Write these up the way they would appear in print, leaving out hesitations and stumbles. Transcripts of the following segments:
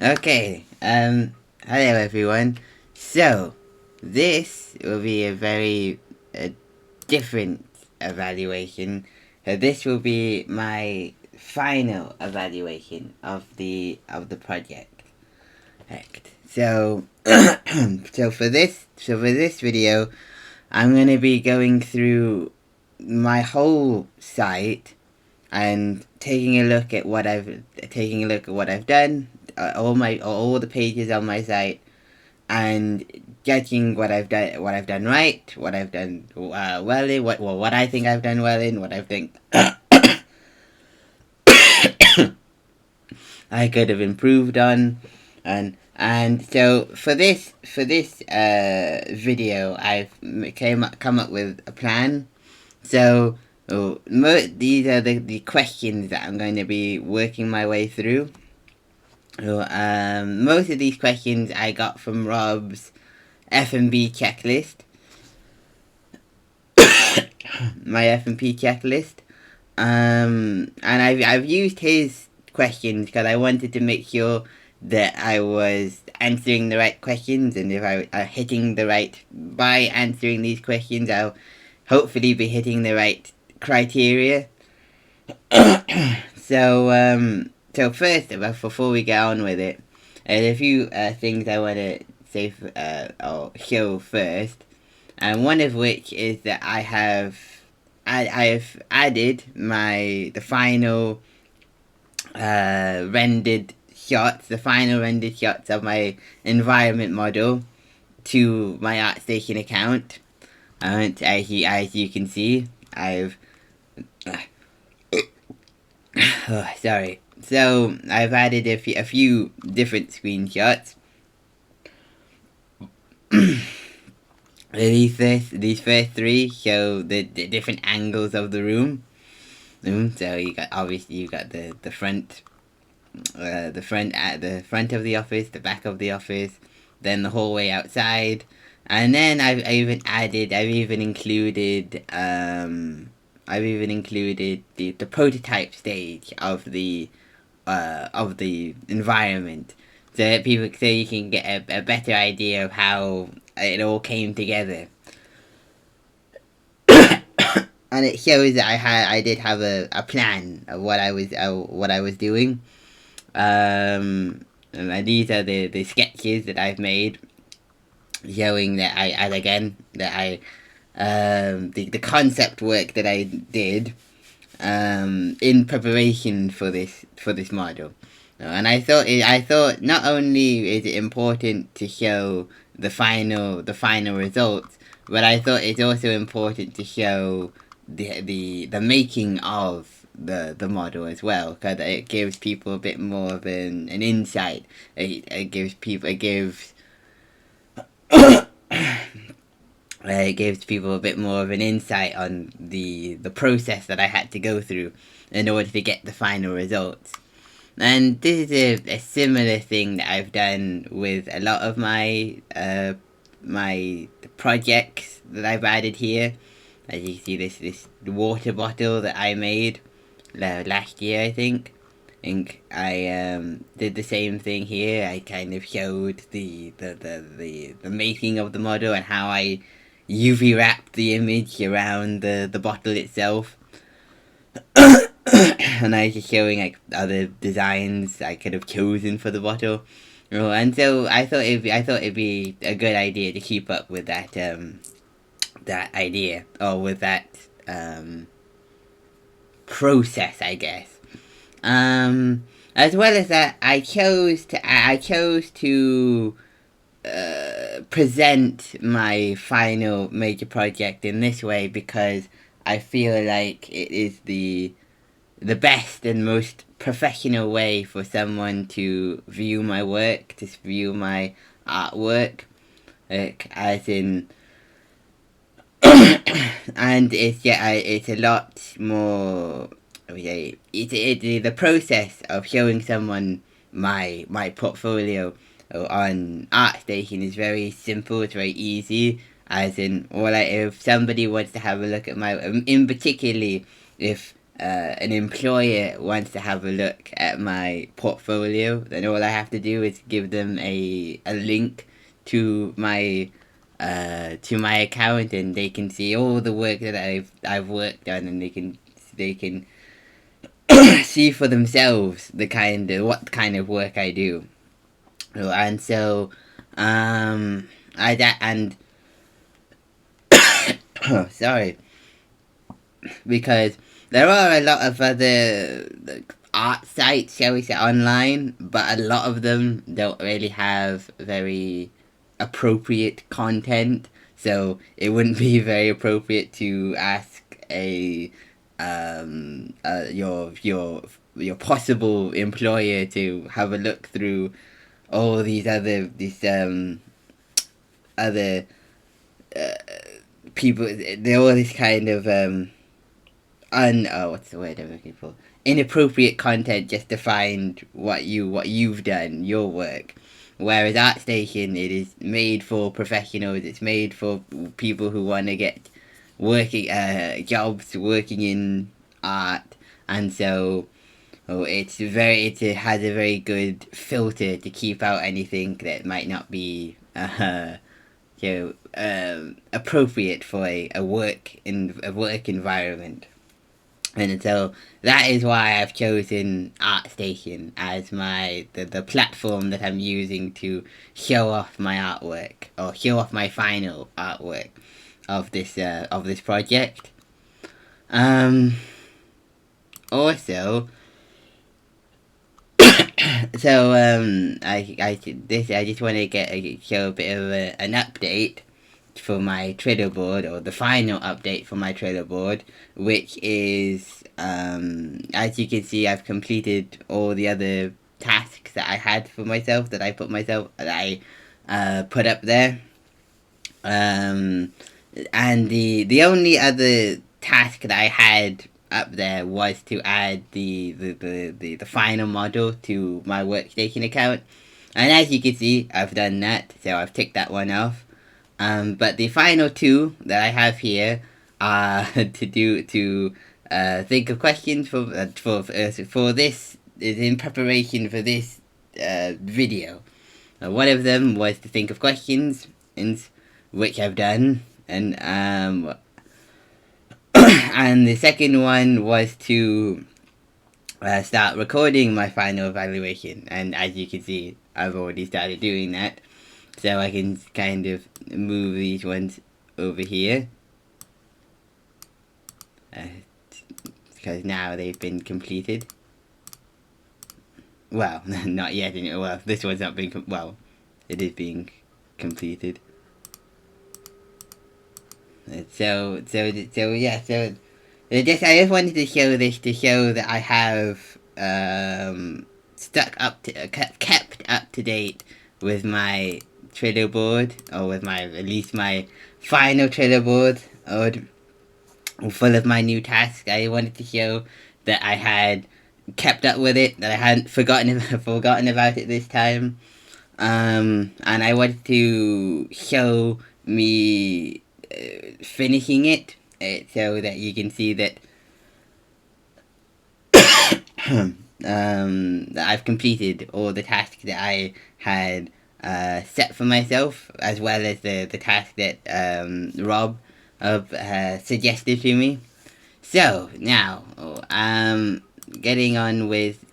Okay, hello everyone. So, this will be a very different evaluation. This will be my final evaluation of the project. Right. So, so for this video, I'm gonna be going through my whole site and taking a look at what I've done, all the pages on my site, and judging what I've done right, what I've done well in, what I think I've done well in, what I think I could have improved on, and so for this video, I've come up with a plan. So these are the questions that I'm going to be working my way through. So, most of these questions I got from Rob's F&B checklist, my F&P checklist, and I've used his questions because I wanted to make sure that I was answering the right questions, and if I hitting the right by answering these questions, I'll hopefully be hitting the right criteria. So first, before we get on with it, there's a few things I want to say or show first, and one of which is that I've added the final rendered shots of my environment model to my ArtStation account. And as you can see, I've oh, sorry. So I've added a few different screenshots. These first three show the different angles of the room. So you got the front, the front of the office, the back of the office, then the hallway outside, and then I've even included the prototype stage of the environment, so that so you can get a better idea of how it all came together. And it shows that I did have a plan of what I was doing. And these are the sketches that I've made, showing that the concept work that I did in preparation for this module. And I thought not only is it important to show the final results, but I thought it's also important to show the making of the model as well, because it gives people a bit more of an insight. It gives people it gives people a bit more of an insight on the process that I had to go through in order to get the final results. And this is a similar thing that I've done with a lot of my my projects that I've added here. As you see, this water bottle that I made last year, I think. I did the same thing here. I kind of showed the making of the model and how I UV wrapped the image around the bottle itself. And I was just showing like other designs I could have chosen for the bottle. And so I thought it'd be a good idea to keep up with that idea, or with that process, I guess. As well as that, I chose to present my final major project in this way because I feel like it is the best and most professional way for someone to view my work, to view my artwork, as in, and it's a lot more. The process of showing someone my portfolio on ArtStation is very simple. It's very easy. As in, if somebody wants to have a look at my, in particularly if an employer wants to have a look at my portfolio, then all I have to do is give them a link to my account, and they can see all the work that I've worked on, and they can see for themselves what kind of work I do. And so I that and sorry, because there are a lot of other art sites, shall we say, online, but a lot of them don't really have very appropriate content. So it wouldn't be very appropriate to ask your possible employer to have a look through all these other people. They're all this kind of what's the word I'm looking for? Inappropriate content just to find what you've done, your work. Whereas ArtStation, it is made for professionals. It's made for people who want to get working jobs working in art, and so it has a very good filter to keep out anything that might not be appropriate for a work environment. And so that is why I've chosen ArtStation as the platform that I'm using to show off my artwork, or show off my final artwork of this project. Also, so I just want to show a bit of an update for my Trello board, or the final update for my Trello board, which is as you can see, I've completed all the other tasks that I had for myself, that I put up there. And the only other task that I had up there was to add the final model to my workstation account, and as you can see, I've done that, so I've ticked that one off. But the final two that I have here are to think of questions for this, is in preparation for this video. One of them was to think of questions, which I've done, and and the second one was to start recording my final evaluation, and as you can see, I've already started doing that. So I can kind of move these ones over here, because now they've been completed. Well, not yet. Well, this one's not being it is being completed. So yeah. So I just wanted to show this to show that I have kept up to date with my Trello board, or with at least my final Trello board, or full of my new tasks. I wanted to show that I had kept up with it, that I hadn't forgotten about it this time, and I wanted to show me finishing it, so that you can see that that I've completed all the tasks that I had set for myself, as well as the task that Rob suggested to me. So now, getting on with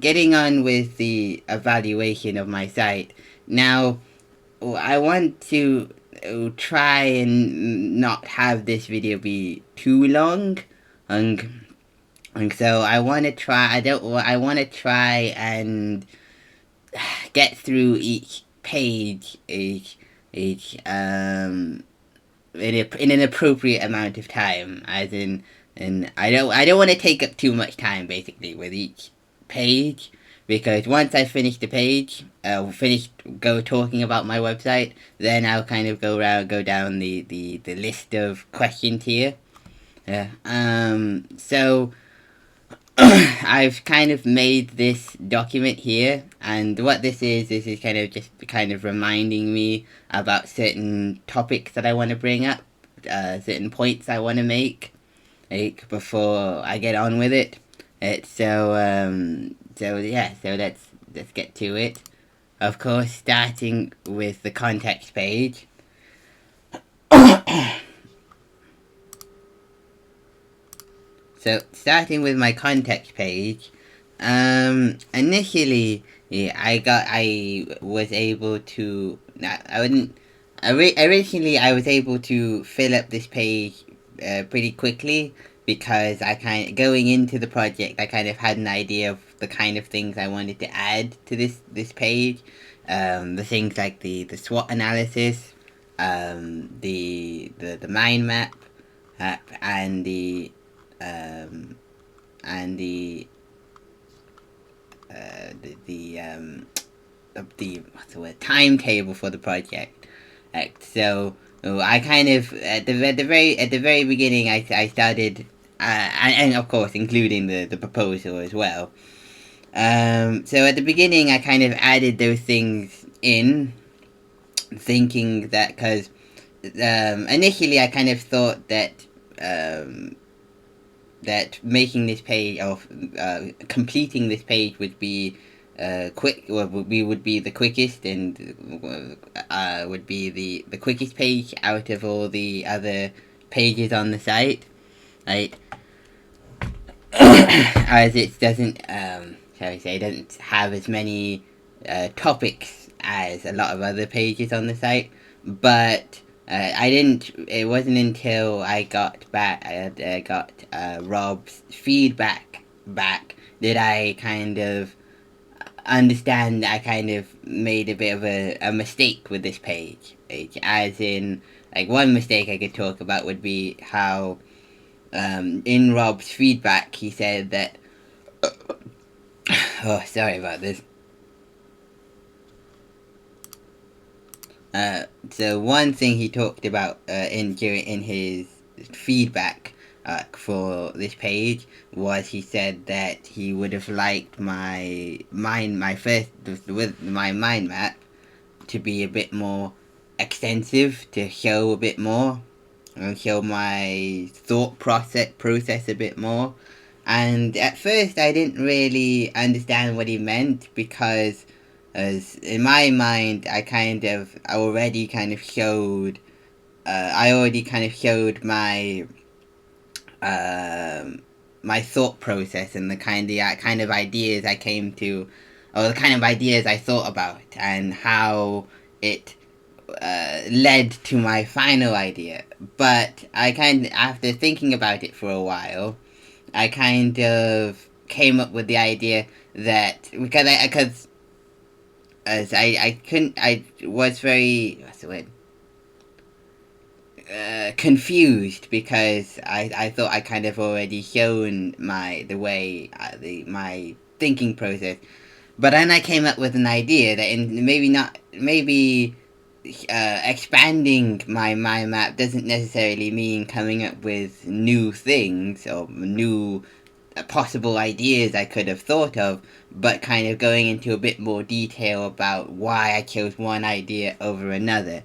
the evaluation of my site. Now, I want to try and not have this video be too long, and so I want to try. I want to try and get through each page in an appropriate amount of time, as in, and I don't want to take up too much time basically with each page, because once I finish the page, go talking about my website, then I'll kind of go down the list of questions here. So I've kind of made this document here, and what this is kind of reminding me about certain topics that I want to bring up, certain points I want to make before I get on with it. So let's get to it. Of course, starting with the context page. So starting with my context page, initially, yeah, I was able to. I wouldn't. Originally, I was able to fill up this page pretty quickly because going into the project, I kind of had an idea of the kind of things I wanted to add to this page. The things like the SWOT analysis, the mind map, and um, and the what's the word, timetable for the project. So I kind of at the very beginning I started and of course including the proposal as well. So at the beginning I kind of added those things in, thinking that because initially I kind of thought that um, that making this page of completing this page would be quick, or would be the quickest, and would be the quickest page out of all the other pages on the site, right? As it doesn't, shall we say, doesn't have as many topics as a lot of other pages on the site, but I didn't. It wasn't until I got back. I got Rob's feedback back that I kind of understand that I kind of made a bit of a mistake with this page. As in, like, one mistake I could talk about would be how in Rob's feedback he said that. Oh, sorry about this. So one thing he talked about in his feedback for this page was, he said that he would have liked with my mind map to be a bit more extensive, to show a bit more and show my thought process a bit more. And at first I didn't really understand what he meant, because as in my mind I already kind of showed my thought process and the kind of ideas I came to, or the kind of ideas I thought about, and how it led to my final idea. But after thinking about it for a while, I kind of came up with the idea that, because as I couldn't I was very, what's the word, confused, because I thought I kind of already shown my thinking process. But then I came up with an idea that, maybe expanding my mind map doesn't necessarily mean coming up with new things or new possible ideas I could have thought of, but kind of going into a bit more detail about why I chose one idea over another.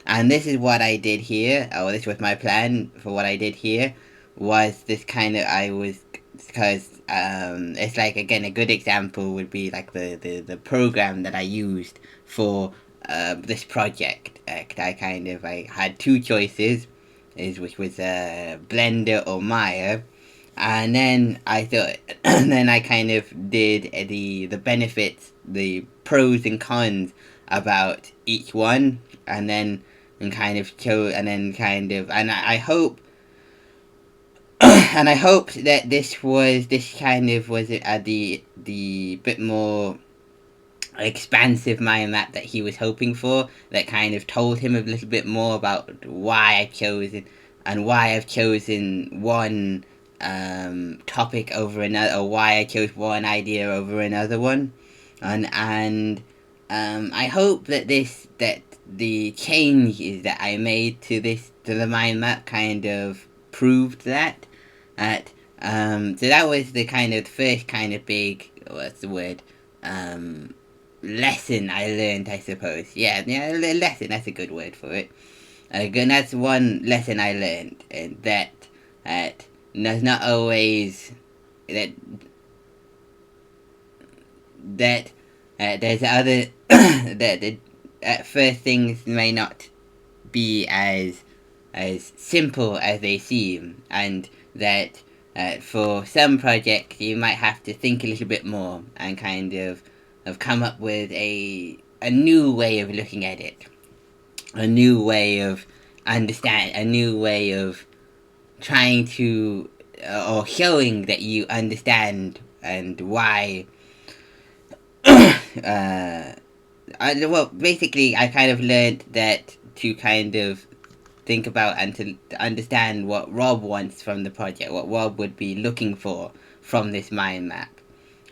And this is what I did here, or this was my plan for what I did here, was this kind of, because it's like, again, a good example would be like the program that I used for this project. I had two choices, which was Blender or Maya, and then I thought, and then I kind of did the benefits, the pros and cons about each one, and then and kind of show, and then kind of, and I hope, and I hoped that this kind of was the bit more expansive mind map that he was hoping for, that kind of told him a little bit more about why I chose it, and why I've chosen one topic over another, or why I chose one idea over another one. And I hope that the changes that I made to the mind map kind of proved that. So that was the kind of first kind of big, what's the word, lesson I learned, I suppose. Yeah, lesson, that's a good word for it. And that's one lesson I learned, and that there's not always that that there's other that at first things may not be as simple as they seem, and that for some projects you might have to think a little bit more and kind of come up with a new way of looking at it, a new way of a new way of trying to or showing that you understand and why. Well, basically, I kind of learned that to kind of think about and to understand what Rob wants from the project, what Rob would be looking for from this mind map.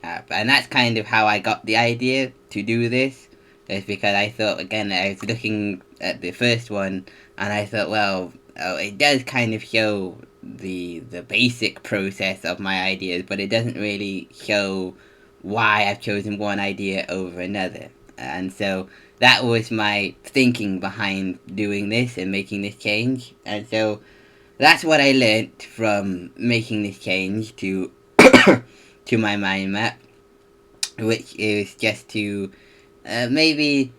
And that's kind of how I got the idea to do this. Is because I thought, again, I was looking at the first one and I thought, well, it does kind of show the basic process of my ideas, but it doesn't really show why I've chosen one idea over another. And so that was my thinking behind doing this and making this change. And so that's what I learnt from making this change to to my mind map, which is just to maybe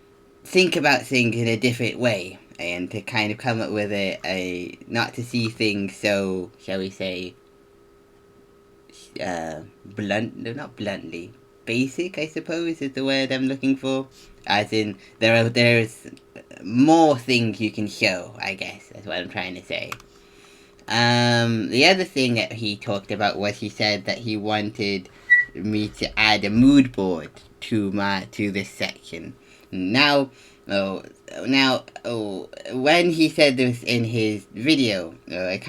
think about things in a different way and to kind of come up with a not to see things so, shall we say, not bluntly, basic, I suppose, is the word I'm looking for. As in, there's more things you can show, I guess, that's what I'm trying to say. The other thing that he talked about was he said that he wanted me to add a mood board to this section. Now, when he said this in his video, I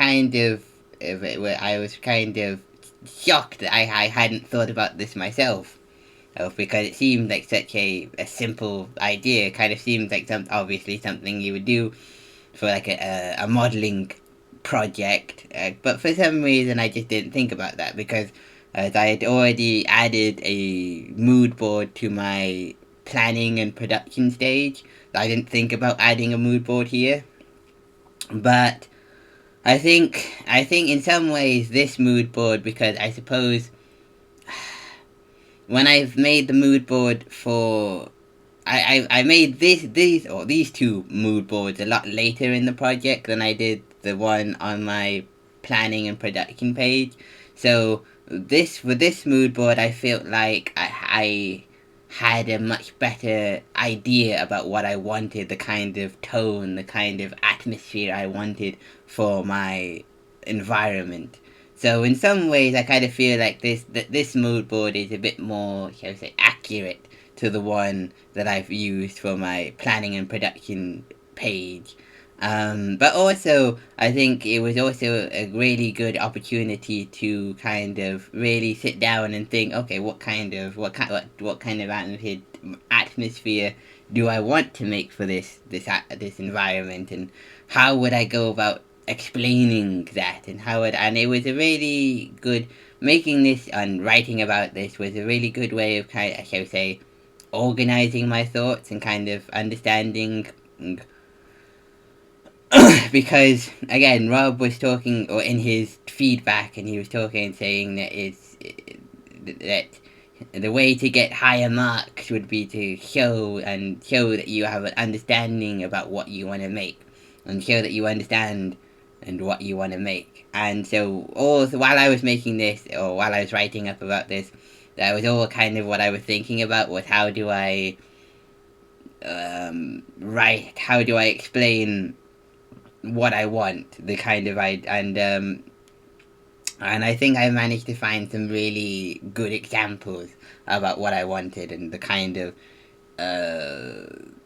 was kind of shocked that I hadn't thought about this myself. Because it seemed like such a simple idea. It kind of seemed like obviously something you would do for like a modeling project. But for some reason I just didn't think about that because as I had already added a mood board to my planning and production stage, I didn't think about adding a mood board here. But I think in some ways this mood board, because I suppose when I've made the mood board for I made these two mood boards a lot later in the project than I did the one on my planning and production page. So with this mood board, I felt like I had a much better idea about what I wanted, the kind of tone, the kind of atmosphere I wanted for my environment. So in some ways, I kind of feel like this mood board is a bit more, shall we say, accurate to the one that I've used for my planning and production page. But also, I think it was also a really good opportunity to kind of really sit down and think, okay, what kind of atmosphere do I want to make for this environment, and how would I go about explaining that, and it was a really good making this and writing about this was a really good way of kind of, shall we say, organizing my thoughts and kind of understanding. Because again, Rob was talking, or in his feedback, and he was talking and saying that the way to get higher marks would be to show that you have an understanding about what you want to make, and show that you understand and what you want to make. And so while I was making this, or while I was writing up about this, that was all kind of what I was thinking about, was how do I how do I explain what I want, the kind of and I think I managed to find some really good examples about what I wanted and the kind of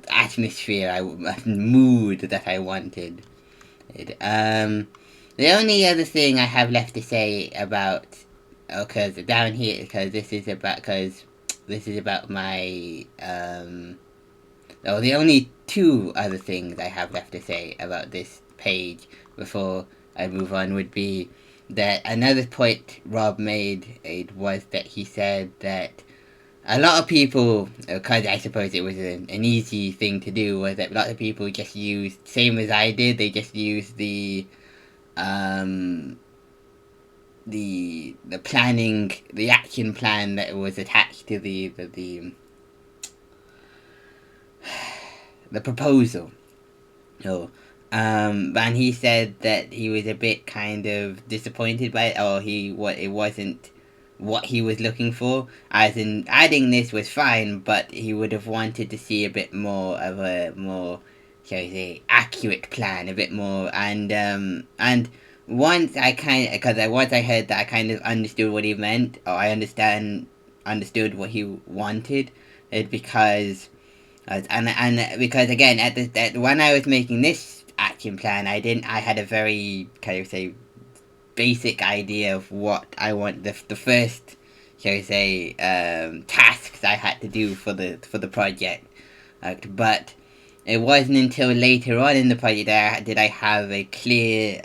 atmosphere, mood that I wanted. The only other thing I have left to say about, because down here, because this is about my the only two other things I have left to say about this page before I move on would be that another point Rob made was that he said that a lot of people, because I suppose it was an easy thing to do, was that a lot of people just used, same as I did, they just used the the planning, the action plan that was attached to the proposal. So, and he said that he was a bit kind of disappointed by it, or it wasn't what he was looking for. As in, adding this was fine, but he would have wanted to see a bit more of a more, shall we say, accurate plan, a bit more, and once I kind of, because once I heard that, I kind of understood what he meant, or understood what he wanted, it because and because again when I was making this action plan, I had a very kind of say basic idea of what I want the first, shall we say, tasks I had to do for the project, but it wasn't until later on in the project that did I have a clear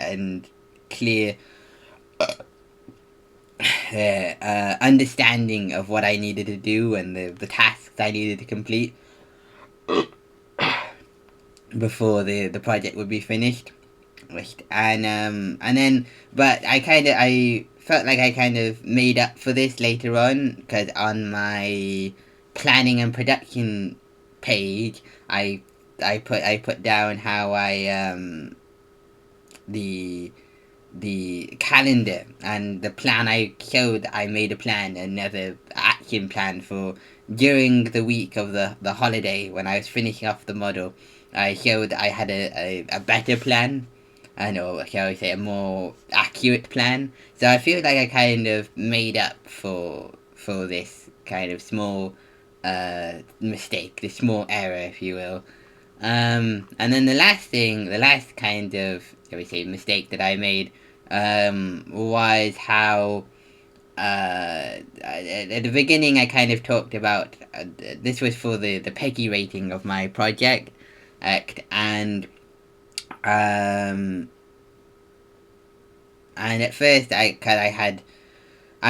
understanding of what I needed to do and the tasks I needed to complete before the project would be finished. And then but I felt like I kind of made up for this later on, because on my planning and production page I put down how I the calendar and the plan I showed. I made a plan, another action plan for during the week of the holiday when I was finishing off the model. I showed I had a better plan, I know, shall I say, a more accurate plan. So I feel like I kind of made up for this kind of small mistake, this small error, if you will. And then the last kind of, shall we say, mistake that I made was how at the beginning I kind of talked about this was for the Peggy rating of my project, and um, and at first I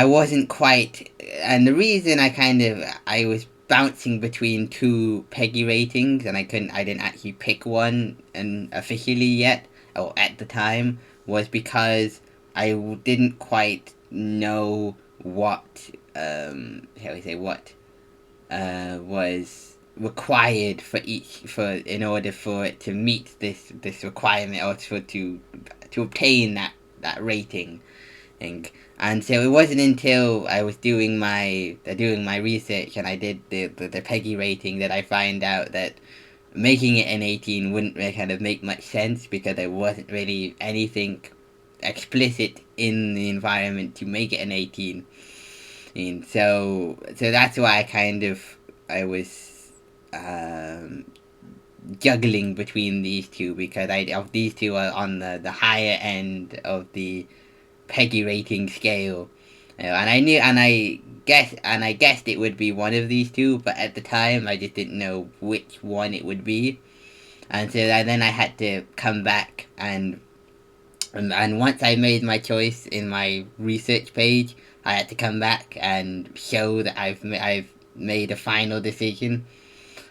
wasn't quite, and the reason I was bouncing between two Peggy ratings, and I didn't actually pick one and officially yet, or at the time, was because didn't quite know what shall we say, what was required for each, for in order for it to meet this requirement, or to obtain that rating thing. And so it wasn't until I was doing my research and I did the Peggy rating that I find out that making it an 18 wouldn't really kind of make much sense, because there wasn't really anything explicit in the environment to make it an 18. And so that's why I was juggling between these two, because these two are on the higher end of the Peggy rating scale. And I knew, and I guessed it would be one of these two, but at the time I just didn't know which one it would be. And so then I had to come back, and once I made my choice in my research page, I had to come back and show that I've made a final decision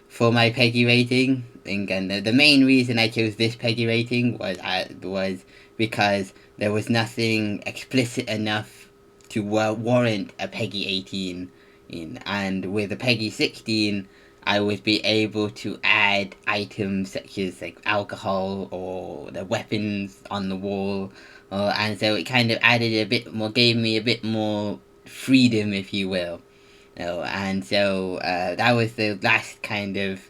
for my Peggy rating. And the main reason I chose this Peggy rating was because there was nothing explicit enough to warrant a Peggy 18 in, and with a Peggy 16 I would be able to add items such as like alcohol or the weapons on the wall, and so it kind of added a bit more, gave me a bit more freedom, if you will. And so that was the last kind of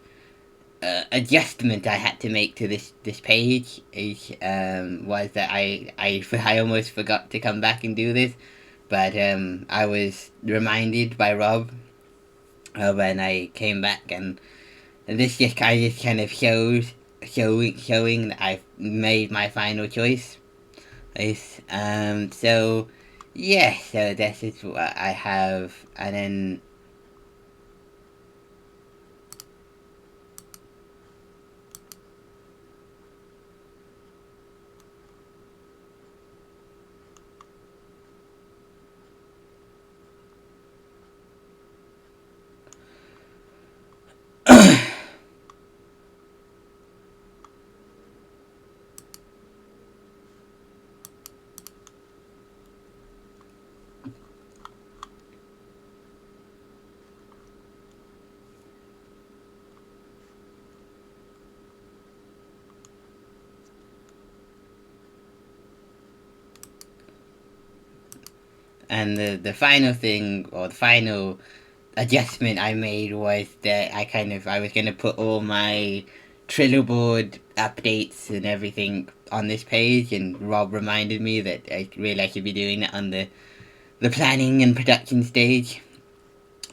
adjustment I had to make to this page. Was that I almost forgot to come back and do this, but I was reminded by Rob when I came back, and this just kind of showing that I've made my final choice. So yeah, so this is what I have, and then and the final thing, or the final adjustment I made, was that I was gonna put all my Trello board updates and everything on this page, and Rob reminded me that I should be doing that on the planning and production stage,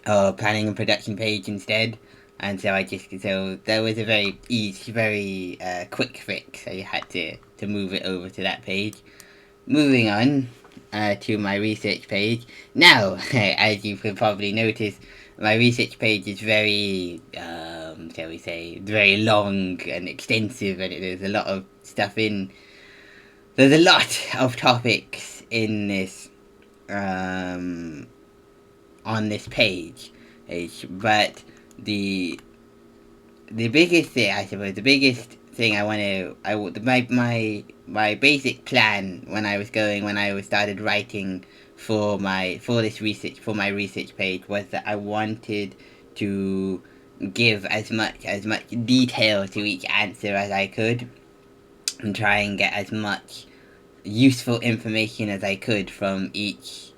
or planning and production page instead. And so that was a very easy, very quick fix. I had to move it over to that page. Moving on to my research page. Now, as you could probably notice, my research page is very, shall we say, very long and extensive, and there's a lot of stuff in. There's a lot of topics in this, on this page, but the the biggest thing, I suppose, the biggest thing my basic plan when I was started writing for my research page, was that I wanted to give as much detail to each answer as I could, and try and get as much useful information as I could from each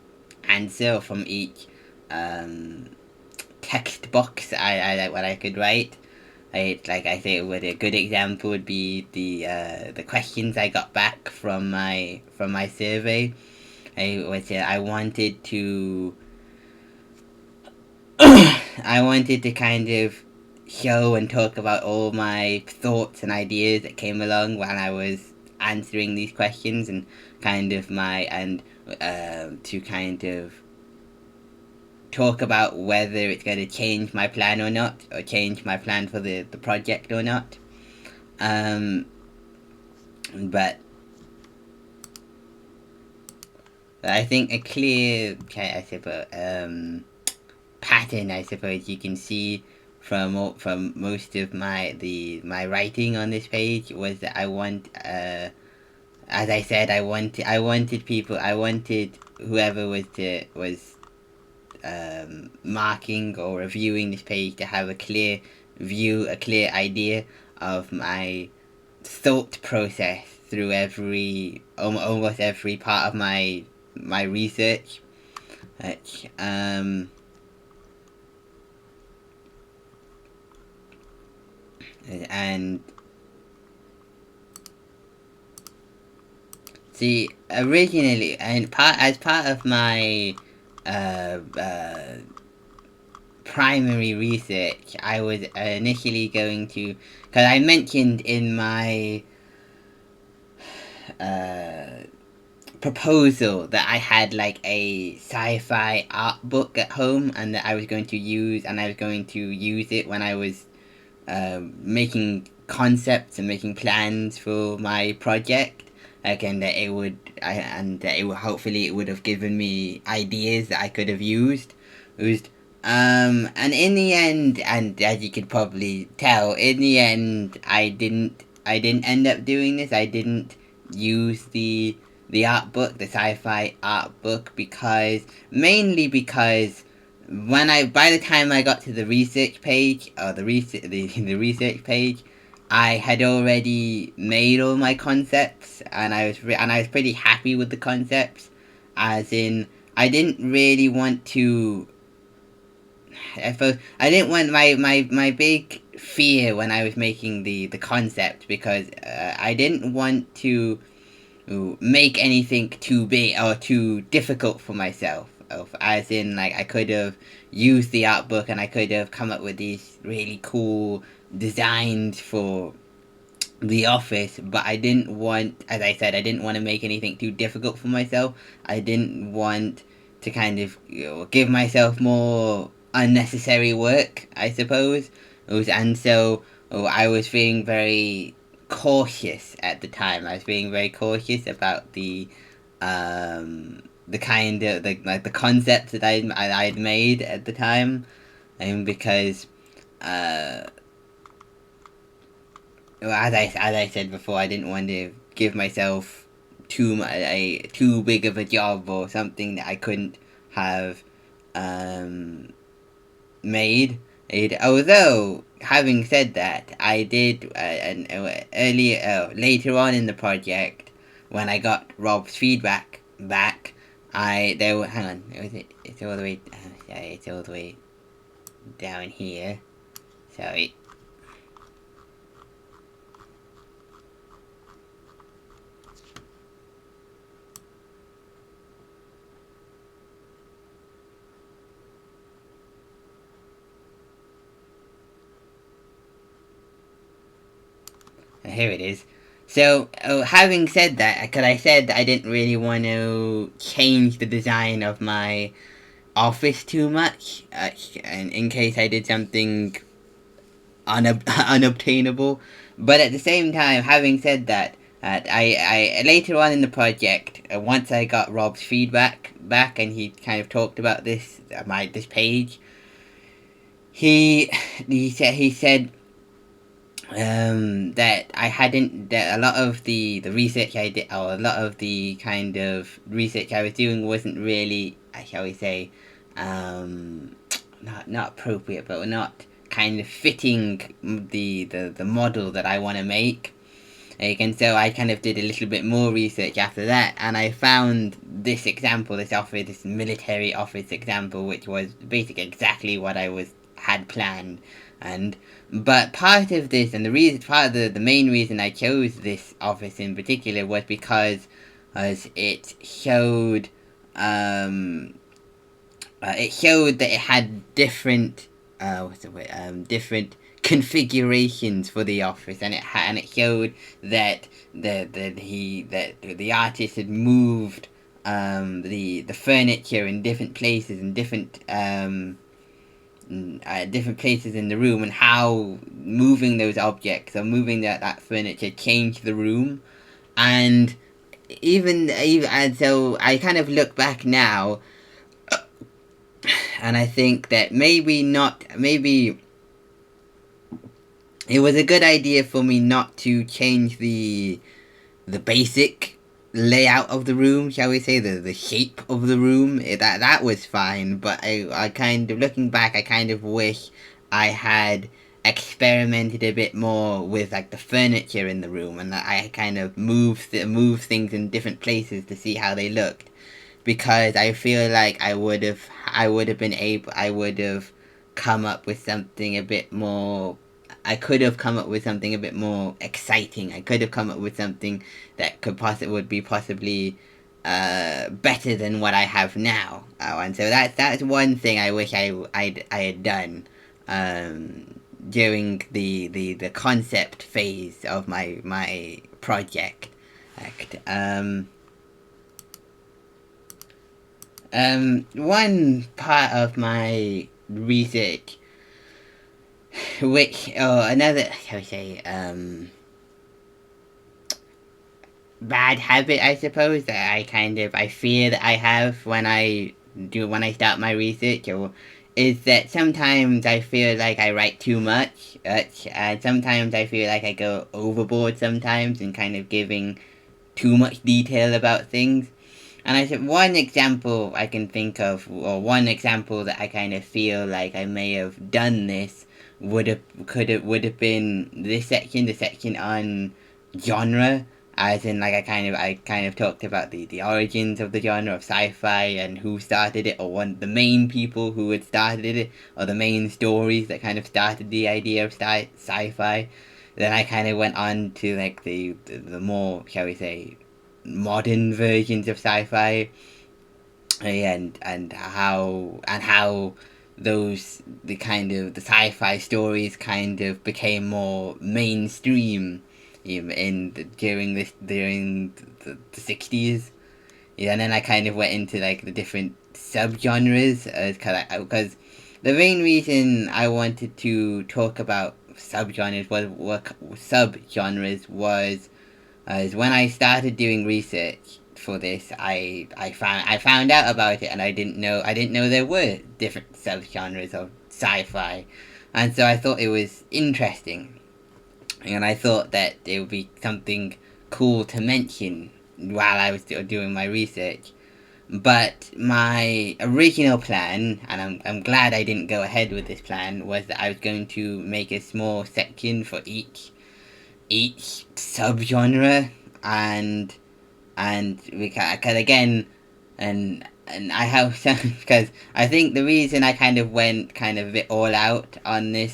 answer, from each text box what I could write. I say, a good example would be the questions I got back from my survey. I wanted to I wanted to kind of show and talk about all my thoughts and ideas that came along while I was answering these questions, and to kind of talk about whether it's going to change my plan or not, or change my plan for the project or not. But I think a clear, pattern, I suppose, you can see from most of my writing on this page, was that as I said, I wanted whoever was marking or reviewing this page to have a clear view, a clear idea of my thought process through almost every part of my research. And see, originally, and as part of my primary research, I was initially going to, because I mentioned in my proposal that I had like a sci-fi art book at home, and that I was going to use it when I was making concepts and making plans for my project. Again, that it would, hopefully it would have given me ideas that I could have used. And in the end, and as you could probably tell, in the end, I didn't end up doing this. I didn't use the art book, the sci-fi art book, mainly because by the time I got to the research page, or the research page, I had already made all my concepts, and I was pretty happy with the concepts. As in, I didn't really want to. I didn't want my big fear when I was making the concept, because I didn't want to make anything too big or too difficult for myself. As in, like, I could have used the art book, and I could have come up with these really cool designs for the office, but I didn't want, as I said, I didn't want to make anything too difficult for myself. I didn't want to kind of give myself more unnecessary work, I suppose. And so I was feeling very cautious at the time. I was being very cautious about the kind of the concepts that I'd made at the time, and because as I said before, I didn't want to give myself too big of a job, or something that I couldn't have made. Although, having said that, I did later on in the project, when I got Rob's feedback back, hang on, it's all the way, sorry, it's all the way down here, sorry. Here it is. So, having said that, because I said I didn't really want to change the design of my office too much, and in case I did something unobtainable. But at the same time, having said that, I later on in the project, once I got Rob's feedback back, and he kind of talked about this page, he he said that I hadn't that a lot of the research I did, or a lot of the kind of research I was doing wasn't really, shall we say, um not appropriate, but not kind of fitting the model that I want to make. Like, and so I kind of did a little bit more research after that, and I found this example, this military office example, which was basically exactly what I had planned. And but part of this, and part of the main reason I chose this office in particular was because as it showed that it had different different configurations for the office, and it showed that the artist had moved the furniture in different places, in different places in the room, and how moving those objects or moving that furniture changed the room. And even and so I kind of look back now, and I think that maybe it was a good idea for me not to change the basic layout of the room, shall we say, the shape of the room. That was fine, but I kind of, looking back, I kind of wish I had experimented a bit more with like the furniture in the room, and that I kind of moved things in different places to see how they looked, because I feel like I would have come up with something a bit more. I could have come up with something a bit more exciting. I could have come up with something that would be possibly better than what I have now. And so that's one thing I wish I had done during the concept phase of my project. One part of my research, which, another, shall we say, bad habit, I suppose, that I fear that I have when I start my research, or is that sometimes I feel like I write too much, and sometimes I feel like I go overboard sometimes in kind of giving too much detail about things. And I said one example I can think of, or one example that I kind of feel like I may have done this, would have been the section on genre, as in like I kind of talked about the origins of the genre of sci-fi and who started it, or the main people who had started it, or the main stories that kind of started the idea of sci-fi. Then I kind of went on to like the more, shall we say, modern versions of sci-fi, and how the sci-fi stories kind of became more mainstream during the 60s. Yeah, and then I kind of went into like the different subgenres, because the main reason I wanted to talk about subgenres was as when I started doing research for this, I found out about it, and I didn't know there were different subgenres of sci-fi, and so I thought it was interesting, and I thought that it would be something cool to mention while I was doing my research. But my original plan, and I'm glad I didn't go ahead with this plan, was that I was going to make a small section for each subgenre, and because again, and I have some, because I think the reason I kind of went kind of a bit all out on the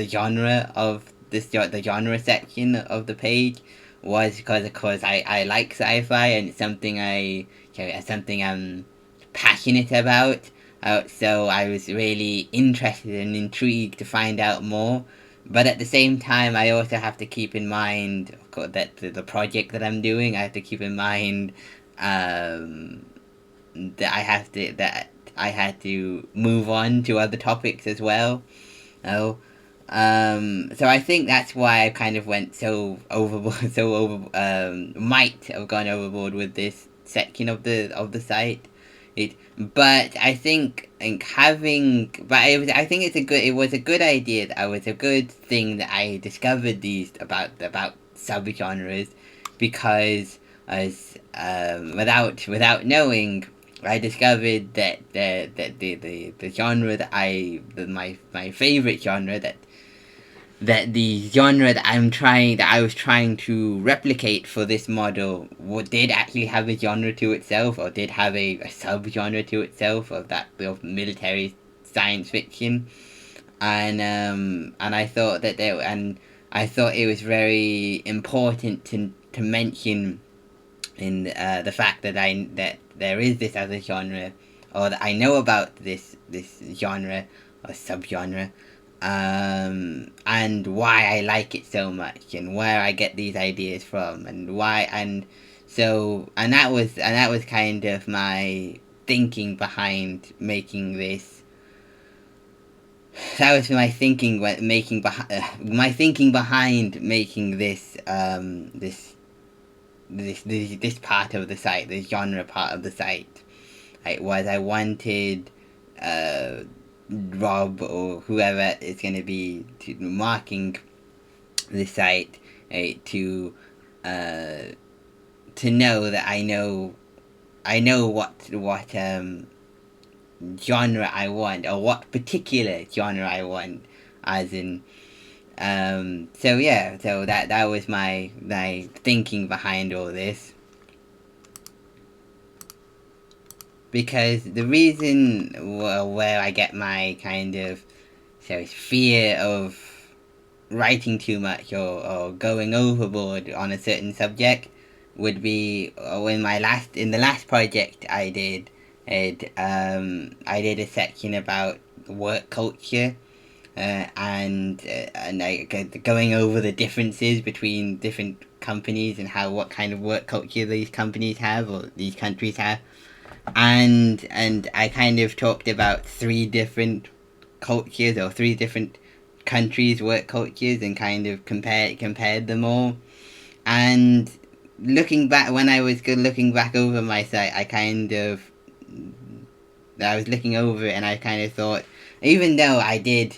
genre of the genre section of the page was because of course I like sci-fi, and it's something something I'm passionate about. So I was really interested and intrigued to find out more. But at the same time, I also have to keep in mind, of course, that the project that I'm doing, I have to keep in mind um, that I had to move on to other topics as well. Oh, so I think that's why I kind of went so overboard, might have gone overboard with this section of the site. But I think it was a good idea. It was a good thing that I discovered these about subgenres, because without knowing, I discovered the genre my favorite genre, that the genre that I was trying to replicate for this model did actually have a genre to itself, or did have a subgenre to itself, of military science fiction. And I thought I thought it was very important to mention in the fact that there is this other genre, or that I know about this genre or subgenre, and why I like it so much, and where I get these ideas from, and why. And that was kind of my thinking behind making this. That was my thinking when making my thinking behind making this part of the site, the genre part of the site. I wanted uh, Rob, or whoever is going to be marking the site, to uh, to know that I know what genre I want, or what particular genre I want, as in. So yeah, so that was my thinking behind all this. Because the reason where I get my kind of fear of writing too much, or going overboard on a certain subject, would be in the last project I did. I did a section about work culture, and like going over the differences between different companies, and what kind of work culture these companies have, or these countries have. And I kind of talked about three different cultures, or three different countries' work cultures, and kind of compared them all. And when I was looking back over my site, I was looking over it, and I kind of thought, even though I did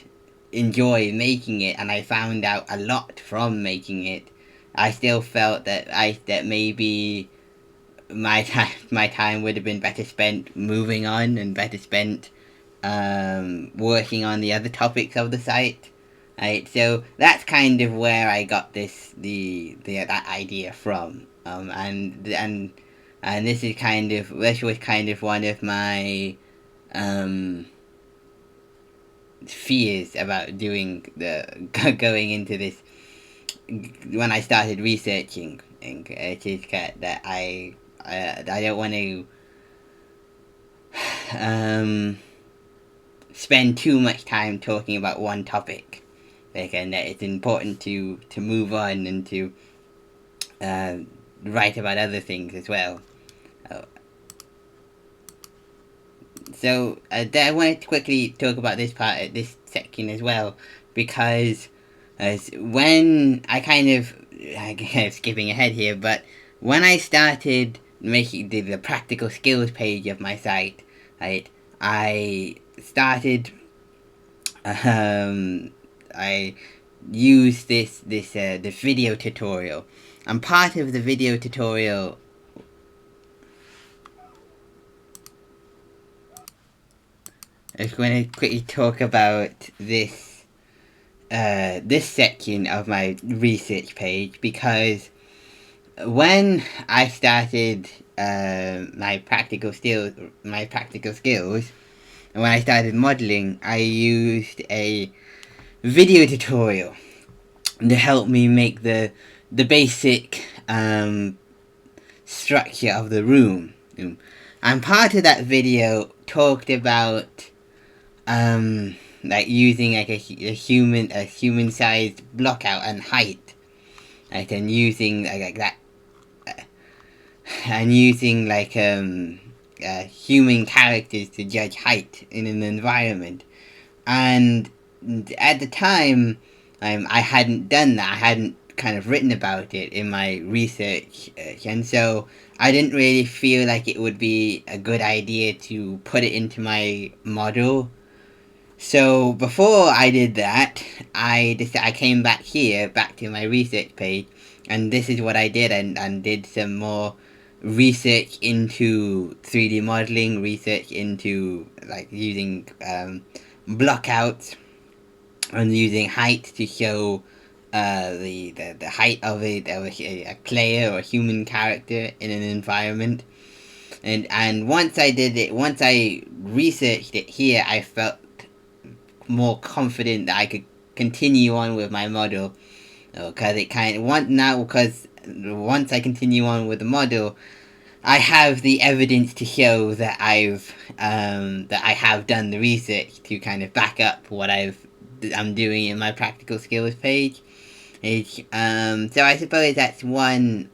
enjoy making it, and I found out a lot from making it, I still felt that maybe my time would have been better spent moving on, and better spent working on the other topics of the site. Right, so that's kind of where I got that idea from. And this was kind of one of my um, fears about doing the going into this, when I started researching. And it is that I don't want to um, spend too much time talking about one topic. Like, and that it's important to move on, and to uh, write about other things as well. Uh, so I wanted to quickly talk about this section as well, because as when I kind of skipping ahead here, but when I started making the practical skills page of my site, right, I started I used this video tutorial, and part of the video tutorial. I was going to quickly talk about this section of my research page, because when I started my practical skills, and when I started modeling, I used a video tutorial to help me make the basic structure of the room. And part of that video talked about like using like a human sized block out and height, like and using like that, and using like human characters to judge height in an environment. And at the time, I hadn't done that. I hadn't kind of written about it in my research, and so I didn't really feel like it would be a good idea to put it into my model. So before I did that, I came back to my research page, and this is what I did, and did some more research into 3D modeling, research into like using blockouts, and using height to show the height of a player or a human character in an environment. And once I researched it here, I felt more confident that I could continue on with my model, because once I continue on with the model, I have the evidence to show that I have done the research to kind of back up what I'm doing in my practical skills page. So I suppose that's one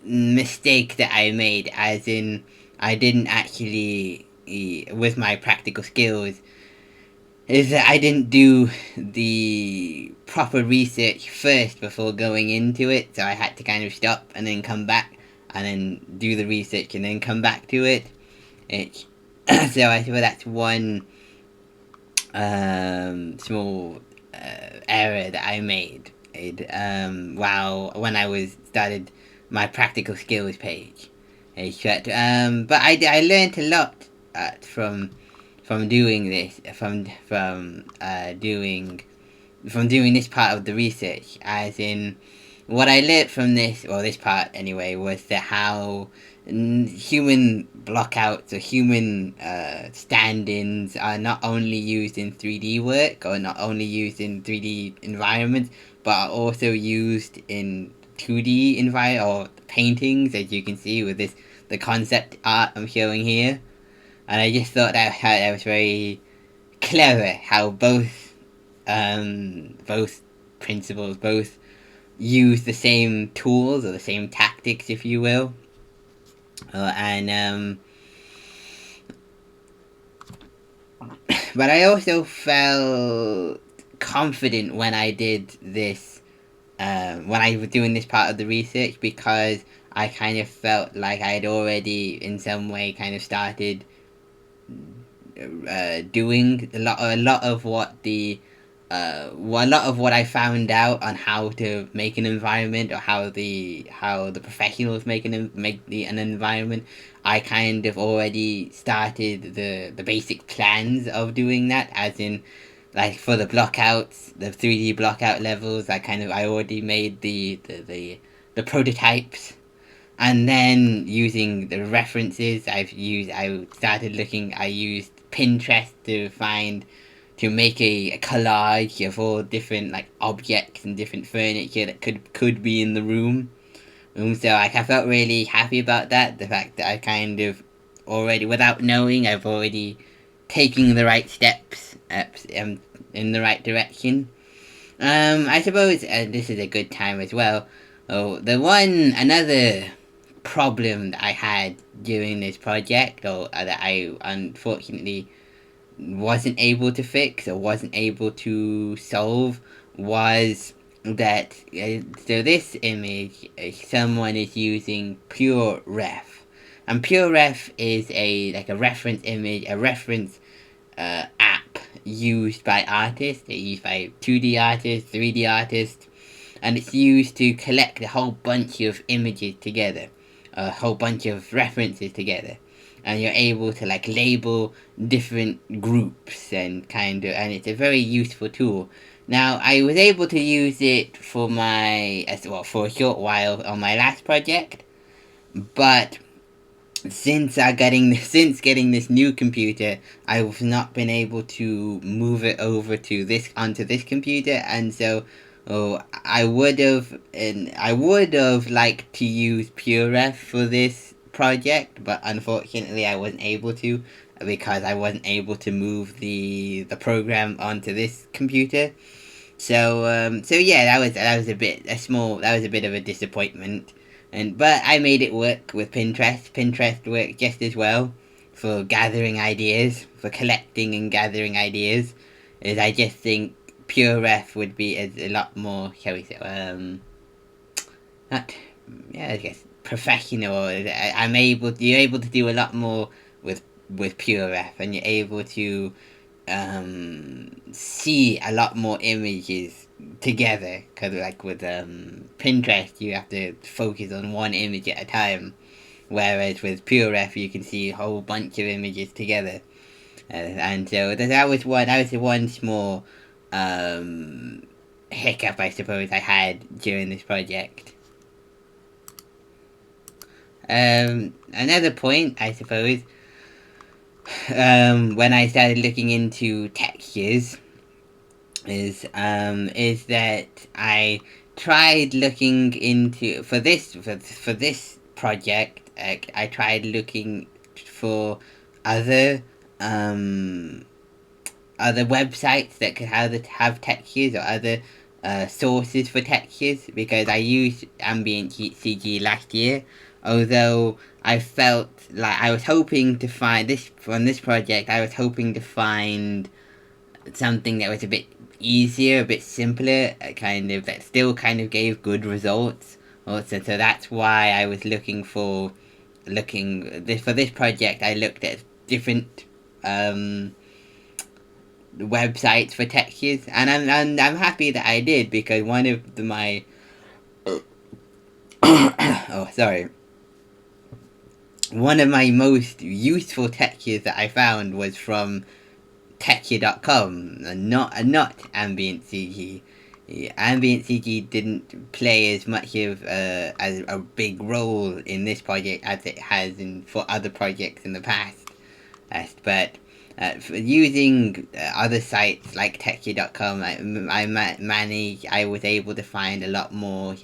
mistake that I made, as in I didn't actually with my practical skills, is that I didn't do the proper research first before going into it, so I had to kind of stop and then come back and then do the research and then come back to it. So I suppose that's one small error that I made when I started my practical skills page. But I learned a lot from doing this, doing this part of the research, as in what I learned from this part anyway, was that how human blockouts or human stand-ins are not only used in 3D work, or not only used in 3D environments, but are also used in 2D or paintings, as you can see with the concept art I'm showing here. And I just thought that was very clever how both principles use the same tools, or the same tactics, if you will. But I also felt confident when I did this, when I was doing this part of the research, because I kind of felt like I'd already in some way kind of started doing a lot of what I found out on how to make an environment, or how the professionals make an environment. I kind of already started the basic plans of doing that, as in like for the blockouts, the 3D blockout levels. I already made the prototypes. And then using the references I used Pinterest to make a collage of all different like objects and different furniture that could be in the room. So like I felt really happy about that. The fact that I kind of already, without knowing, I've already taken the right steps in the right direction. I suppose this is a good time as well. Oh, another problem that I had during this project, or that I unfortunately wasn't able to fix, or wasn't able to solve, was that so this image, someone is using PureRef, and PureRef is a reference image, a reference app used by artists. They're used by 2D artists, 3D artists, and it's used to collect a whole bunch of images together, a whole bunch of references together, and you're able to like label different groups, and it's a very useful tool. Now I was able to use it for a short while on my last project, But since getting this new computer, I've not been able to move it over to this onto this computer, and so I would have liked to use PureRef for this project, but unfortunately I wasn't able to because I wasn't able to move the program onto this computer. So yeah, that was a bit of a disappointment, but I made it work with Pinterest. Pinterest worked just as well for gathering ideas, for collecting and gathering ideas. As I just think PureRef would be a lot more, shall we say, not yeah, I guess professional. You're able to do a lot more with PureRef, and you're able to see a lot more images together, because like with Pinterest you have to focus on one image at a time, whereas with PureRef you can see a whole bunch of images together, and so that was the one small hiccup I suppose I had during this project. Another point I suppose, when I started looking into textures, is that I tried looking into for this project. I tried looking for other um other websites that could have textures, or other sources for textures, because I used Ambient CG last year. Although I felt like I was hoping to find this from this project, I was hoping to find something that was a bit easier, a bit simpler, that still kind of gave good results. Also, so that's why I was looking this for this project. I looked at different websites for textures, and I'm happy that I did, because one of my oh sorry, one of my most useful textures that I found was from texture.com, and not Ambient CG. Ambient CG didn't play as much of as a big role in this project as it has for other projects in the past. But for using other sites like texture.com, I was able to find a lot more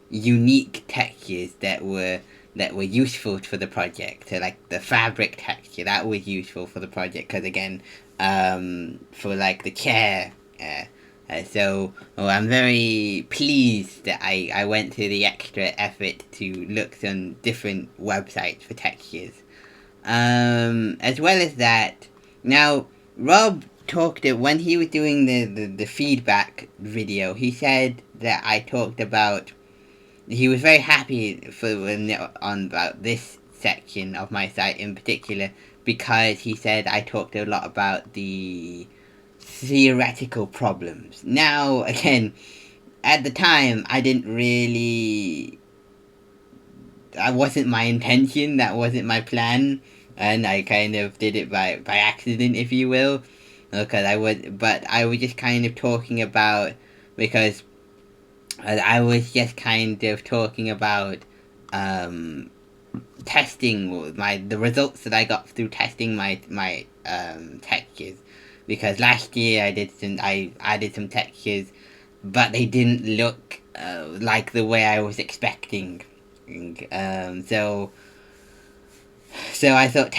unique textures that were useful for the project. So like the fabric texture, that was useful for the project, because again, for like the chair. I'm very pleased that I went to the extra effort to look on different websites for textures. As well as that, now Rob talked when he was doing the feedback video. He said that I talked about. He was very happy on about this section of my site in particular, because he said I talked a lot about the theoretical problems. Now, again, at the time, I didn't really. That wasn't my intention, that wasn't my plan, and I kind of did it by accident, if you will. But I was just kind of talking about, because I was just kind of talking about testing the results that I got through testing my textures, because last year I added some textures, but they didn't look like the way I was expecting. So I thought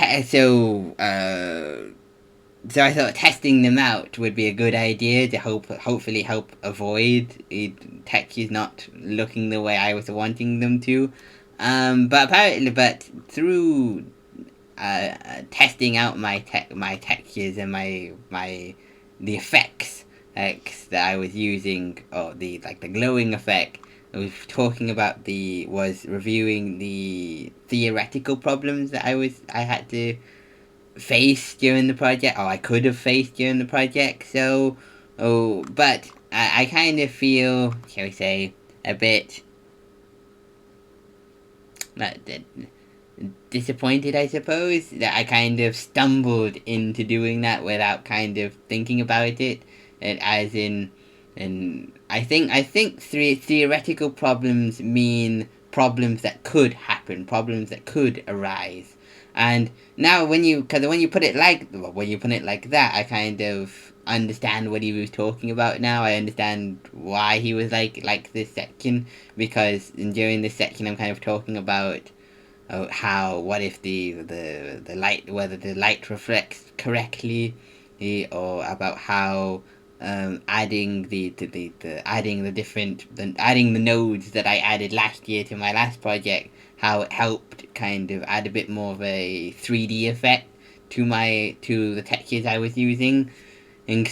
so I thought testing them out would be a good idea to hopefully help avoid textures not looking the way I was wanting them to. But through testing out my textures and the effects that I was using, or the glowing effect, I was was reviewing the theoretical problems that I had to face during the project, or I could have faced during the project. But I kind of feel, shall we say, a bit not disappointed, I suppose, that I kind of stumbled into doing that without kind of thinking about it, and and I think theoretical problems mean problems that could happen, problems that could arise. And now because when you put it like that, I kind of understand what he was talking about now. I understand why he was like this section, because during this section I'm kind of talking about how, what if the light, whether the light reflects correctly, or about how adding adding the nodes that I added last year to my last project, how it helped kind of add a bit more of a 3D effect to the textures I was using. And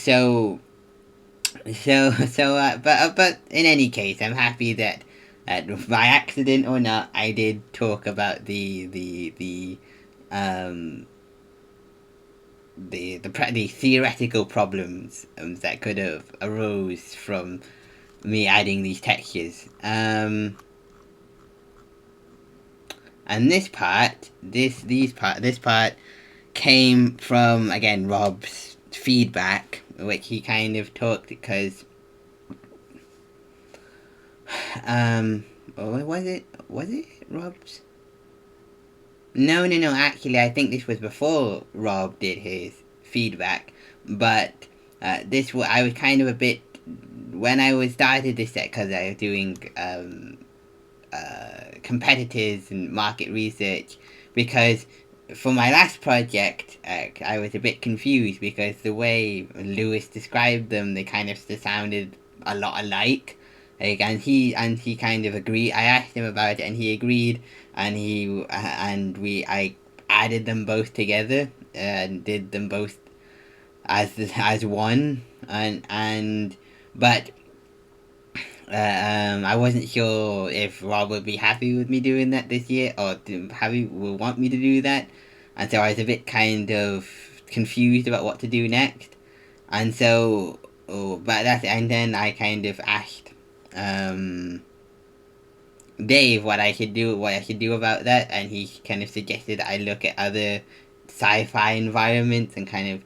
but in any case, I'm happy that, by accident or not, I did talk about um the theoretical problems that could have arose from me adding these textures. And this part came from, again, Rob's feedback, which he kind of talked, because was it Rob's? No, actually, I think this was before Rob did his feedback, but I was kind of a bit, when I was started this set, because I was doing competitors and market research, because for my last project, I was a bit confused, because the way Lewis described them, they kind of sounded a lot alike. And he kind of agreed. I asked him about it, and he agreed, I added them both together and did them both as one, but I wasn't sure if Rob would be happy with me doing that this year, or would want me to do that, and so I was a bit kind of confused about what to do next, and so and then I kind of asked Dave what I should do about that, and he kind of suggested I look at other sci-fi environments and kind of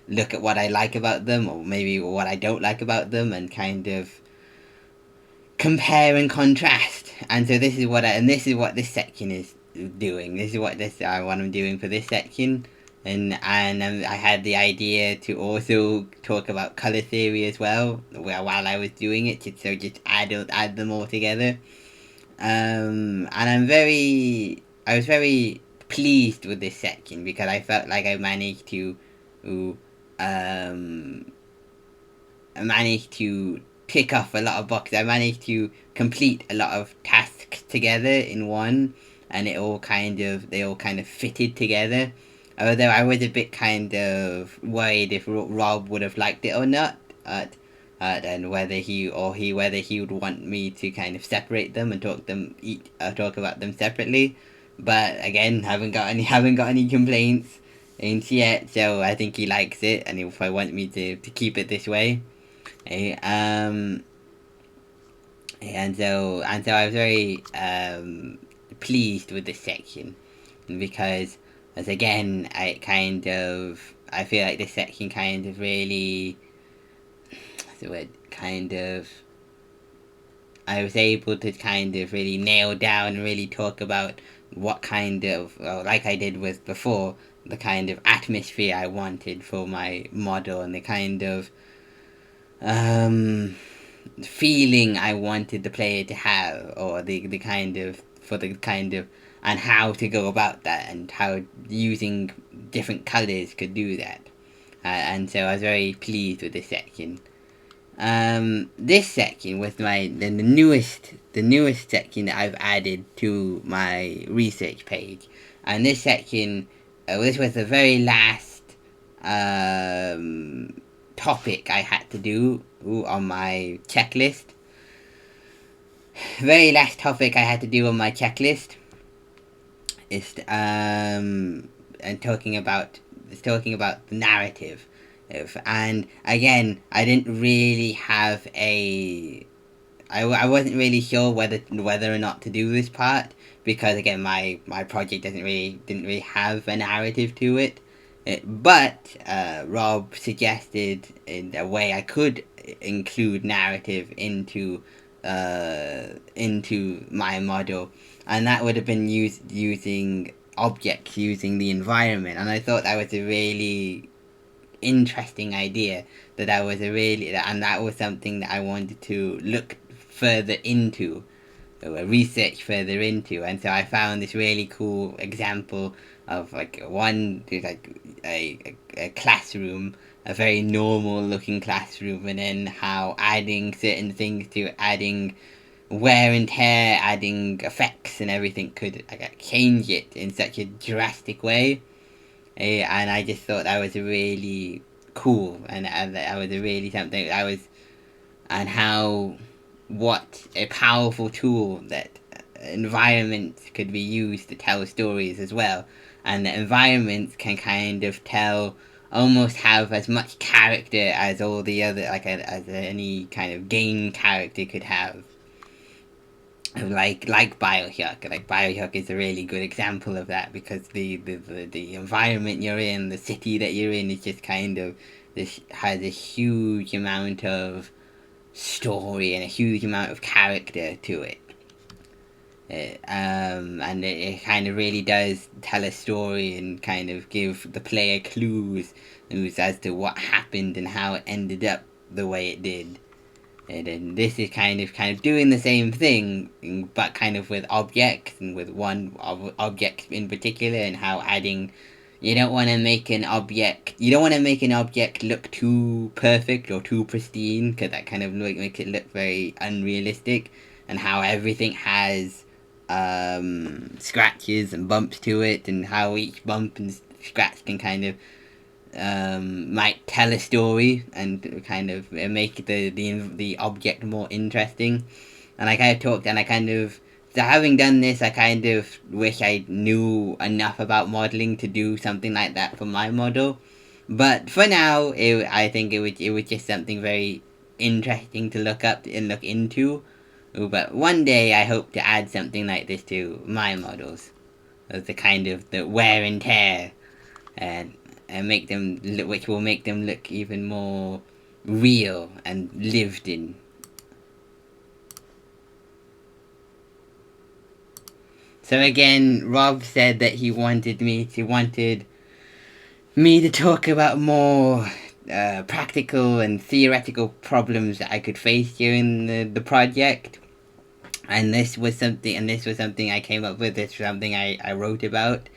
look at what I like about them, or maybe what I don't like about them, and kind of compare and contrast. And so this is what this section is doing. This is what I'm doing for this section. And I had the idea to also talk about color theory as well, while I was doing it, so just add them all together. And I was very pleased with this section, because I felt like um, I managed to tick off a lot of boxes. I managed to complete a lot of tasks together in one, and they all kind of fitted together. Although I was a bit kind of worried if Rob would have liked it or not, and whether he would want me to kind of separate them and talk about them separately. But again, haven't got any complaints ain't yet. So I think he likes it, and if I want me to keep it this way. Eh, um, and so I was very pleased with this section, because, as again, I feel like this section kind of really, what's the word, kind of, I was able to kind of really nail down and really talk about what kind of, well, like I did with before, the kind of atmosphere I wanted for my model, and the kind of um, feeling I wanted the player to have, or the kind of, and how to go about that, and how using different colors could do that. And so I was very pleased with this section. This section was the newest section that I've added to my research page, and this was the very last topic I had to do on my checklist. Very last topic I had to do on my checklist is and talking about the narrative. And again, I didn't really have I wasn't really sure whether or not to do this part, because again, my project didn't really have a narrative to it. But Rob suggested in a way I could include narrative into into my model, and that would have been using objects, using the environment, and I thought that was a really interesting idea. And that was something that I wanted to look further into, or research further into, and so I found this really cool example of like a classroom, a very normal looking classroom, and then how adding certain things to adding wear and tear, adding effects and everything could change it in such a drastic way. And I just thought that was a really cool, and that was a really something that was, and how, what a powerful tool that environments could be used to tell stories as well. And the environments can kind of tell, almost have as much character as all the other, as any kind of game character could have. Like Bioshock. Like Bioshock is a really good example of that, because the environment you're in, the city that you're in, is just kind of, this has a huge amount of story and a huge amount of character to it. And it kind of really does tell a story and kind of give the player clues as to what happened and how it ended up the way it did. And then this is kind of doing the same thing, but kind of with objects, and with one object in particular, and how adding, you don't want to make an object look too perfect or too pristine, because that kind of makes it look very unrealistic, and how everything has scratches and bumps to it, and how each bump and scratch can kind of might tell a story and kind of make the object more interesting. And I kind of talked, and I kind of, so having done this, I kind of wish I knew enough about modeling to do something like that for my model. But for now, I think it was just something very interesting to look up and look into. But one day I hope to add something like this to my models, of the kind of the wear and tear, and make them look, which will make them look even more real and lived in. So again, Rob said that he wanted me to talk about more practical and theoretical problems that I could face during the project. And this was something I came up with. This was something I wrote about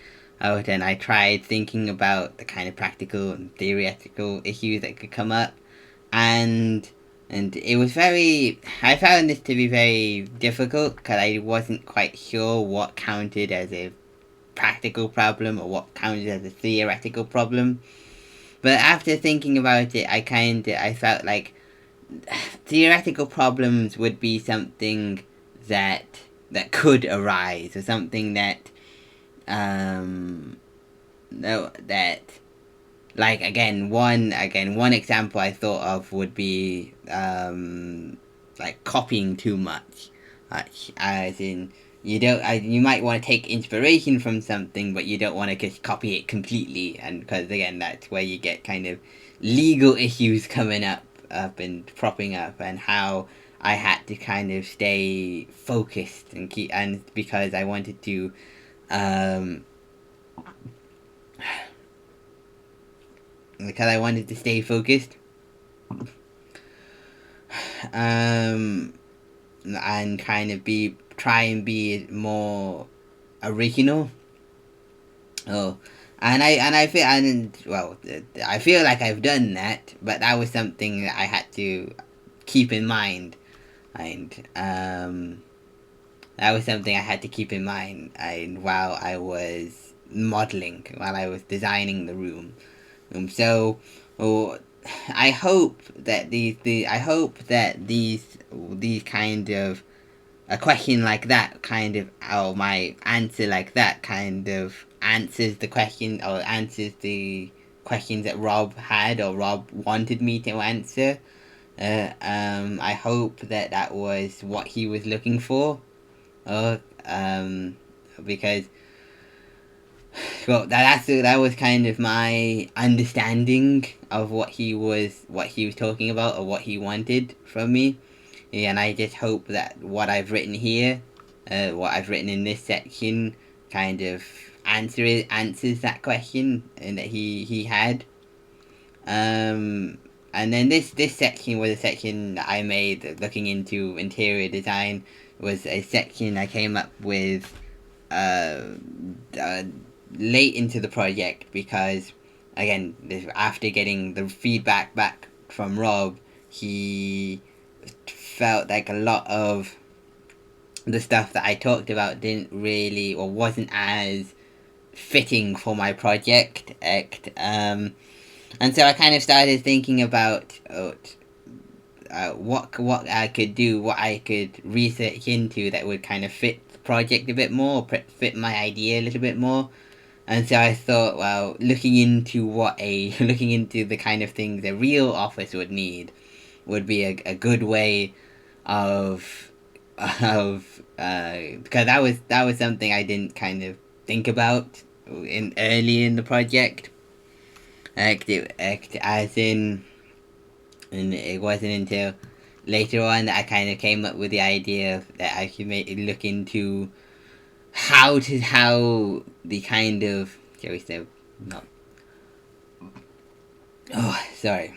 out, and I tried thinking about the kind of practical and theoretical issues that could come up. And it was very, I found this to be very difficult, because I wasn't quite sure what counted as a practical problem or what counted as a theoretical problem. But after thinking about it, I felt like theoretical problems would be something that could arise, or something that no, that, like, one example I thought of would be like copying too much, as in, you might want to take inspiration from something, but you don't want to just copy it completely, and because again, that's where you get kind of legal issues coming up and propping up, and how I had to kind of stay focused and keep, and because I wanted to um stay focused, um and kind of try and be more original. Oh, I feel like I've done that, but that was something that I had to keep in mind, and that was something I had to keep in mind, while I was modeling, while I was designing the room. So, oh, I hope that these kind of, a question like that kind of, or my answer like that kind of answers the question, or answers the questions that Rob had, or Rob wanted me to answer. I hope that was what he was looking for. Uh, um, because, well, that was kind of my understanding of what he was talking about, or what he wanted from me. and I just hope that what I've written here, what I've written in this section, kind of answers that question and that he had. Um, and then this section was a section that I made looking into interior design. Was a section I came up with uh, uh, late into the project because, again, after getting the feedback back from Rob, he felt like a lot of the stuff that I talked about didn't really or wasn't as fitting for my project. And so I kind of started thinking about what I could do, what I could research into that would kind of fit the project a bit more, fit my idea a little bit more. And so I thought, well, looking into the kind of things a real office would need would be a good way of because that was something I didn't kind of think about in early in the project. As in, and it wasn't until later on that I kind of came up with the idea that I should look into how the kind of, shall we say, not, oh, sorry,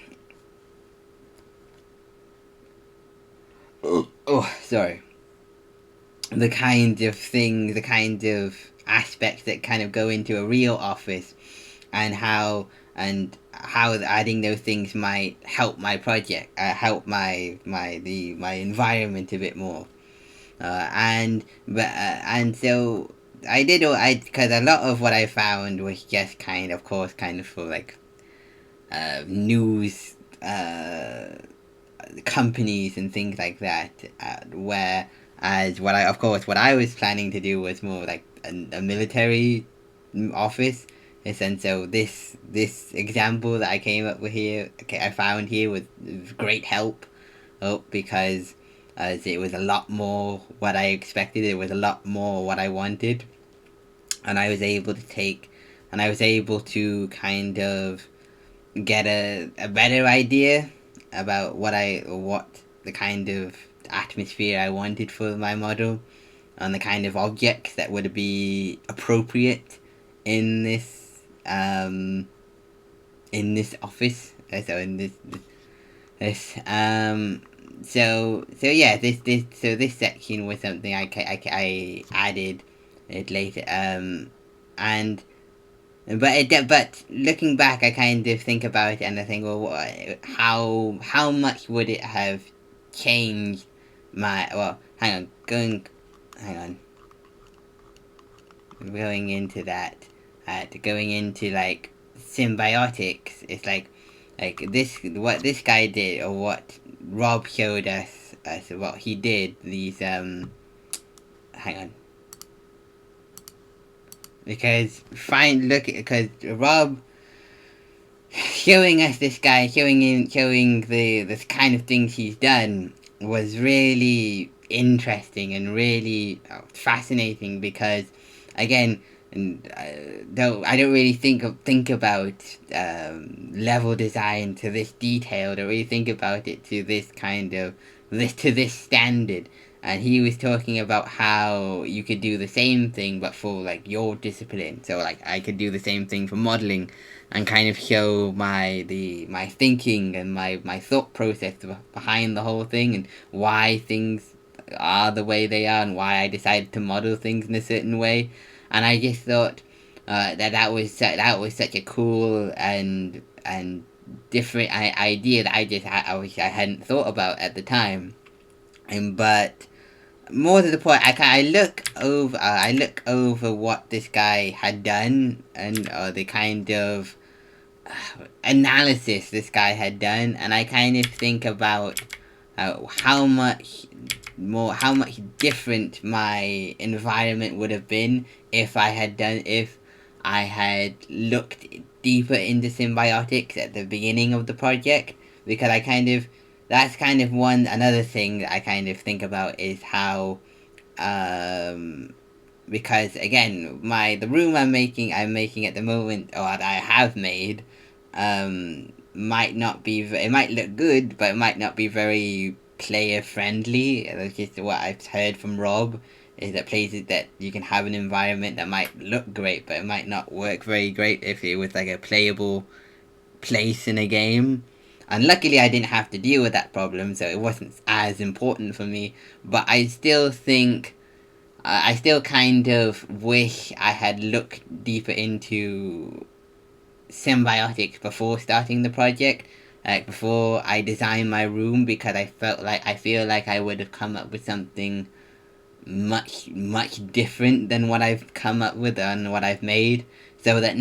sorry, the kind of thing, the kind of aspects that kind of go into a real office, and how adding those things might help my project, help my environment a bit more. And so I did all I because a lot of what I found was just of course, kind of for like news companies and things like that. Where as what I was planning to do was more like a military office. And so this example that I came up with here, okay, I found here was great help. Oh, because as it was a lot more what I expected. It was a lot more what I wanted, and I was able to kind of get a better idea about what the kind of atmosphere I wanted for my model, and the kind of objects that would be appropriate in this office. So in this so yeah, this section was something I added it later, and but looking back, I kind of think about it and I think, well, how much would it have changed my, well, hang on, going into that, going into like symbiotics. It's like this, what this guy did, or what Rob showed us as what he did. These hang on, because because Rob showing us this guy, showing this kind of things he's done was really interesting and really fascinating because, again, and though I don't really think about level design to this detail. Don't really think about it to this kind of this standard. And he was talking about how you could do the same thing, but for like your discipline. So like I could do the same thing for modeling, and kind of show my thinking and my thought process behind the whole thing, and why things are the way they are, and why I decided to model things in a certain way. And I just thought that was such a cool and different idea that I wish I hadn't thought about at the time. And but more to the point, I look over what this guy had done, and the kind of analysis this guy had done, and I kind of think about how much different my environment would have been if I had looked deeper into symbiotics at the beginning of the project. Because that's kind of another thing that I kind of think about is how, because again, the room I'm making at the moment, or that I have made, might not be, it might look good, but it might not be very player friendly. That's just what I've heard from Rob. Is that places that you can have an environment that might look great, but it might not work very great if it was like a playable place in a game. And luckily, I didn't have to deal with that problem, so it wasn't as important for me. But I still think, I still kind of wish I had looked deeper into symbiotics before starting the project, like before I designed my room, because I feel like I would have come up with something much different than what I've come up with and what I've made. So that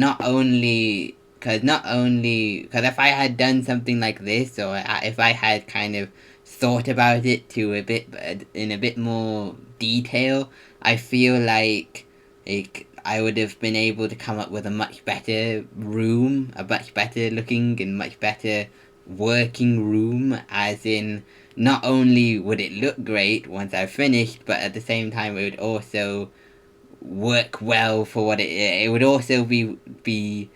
because if I had done something like this, or if I had kind of thought about it to a bit in a bit more detail, I feel like I would have been able to come up with a much better room, a much better looking and much better working room, as in not only would it look great once I've finished, but at the same time it would also work well for what it would also be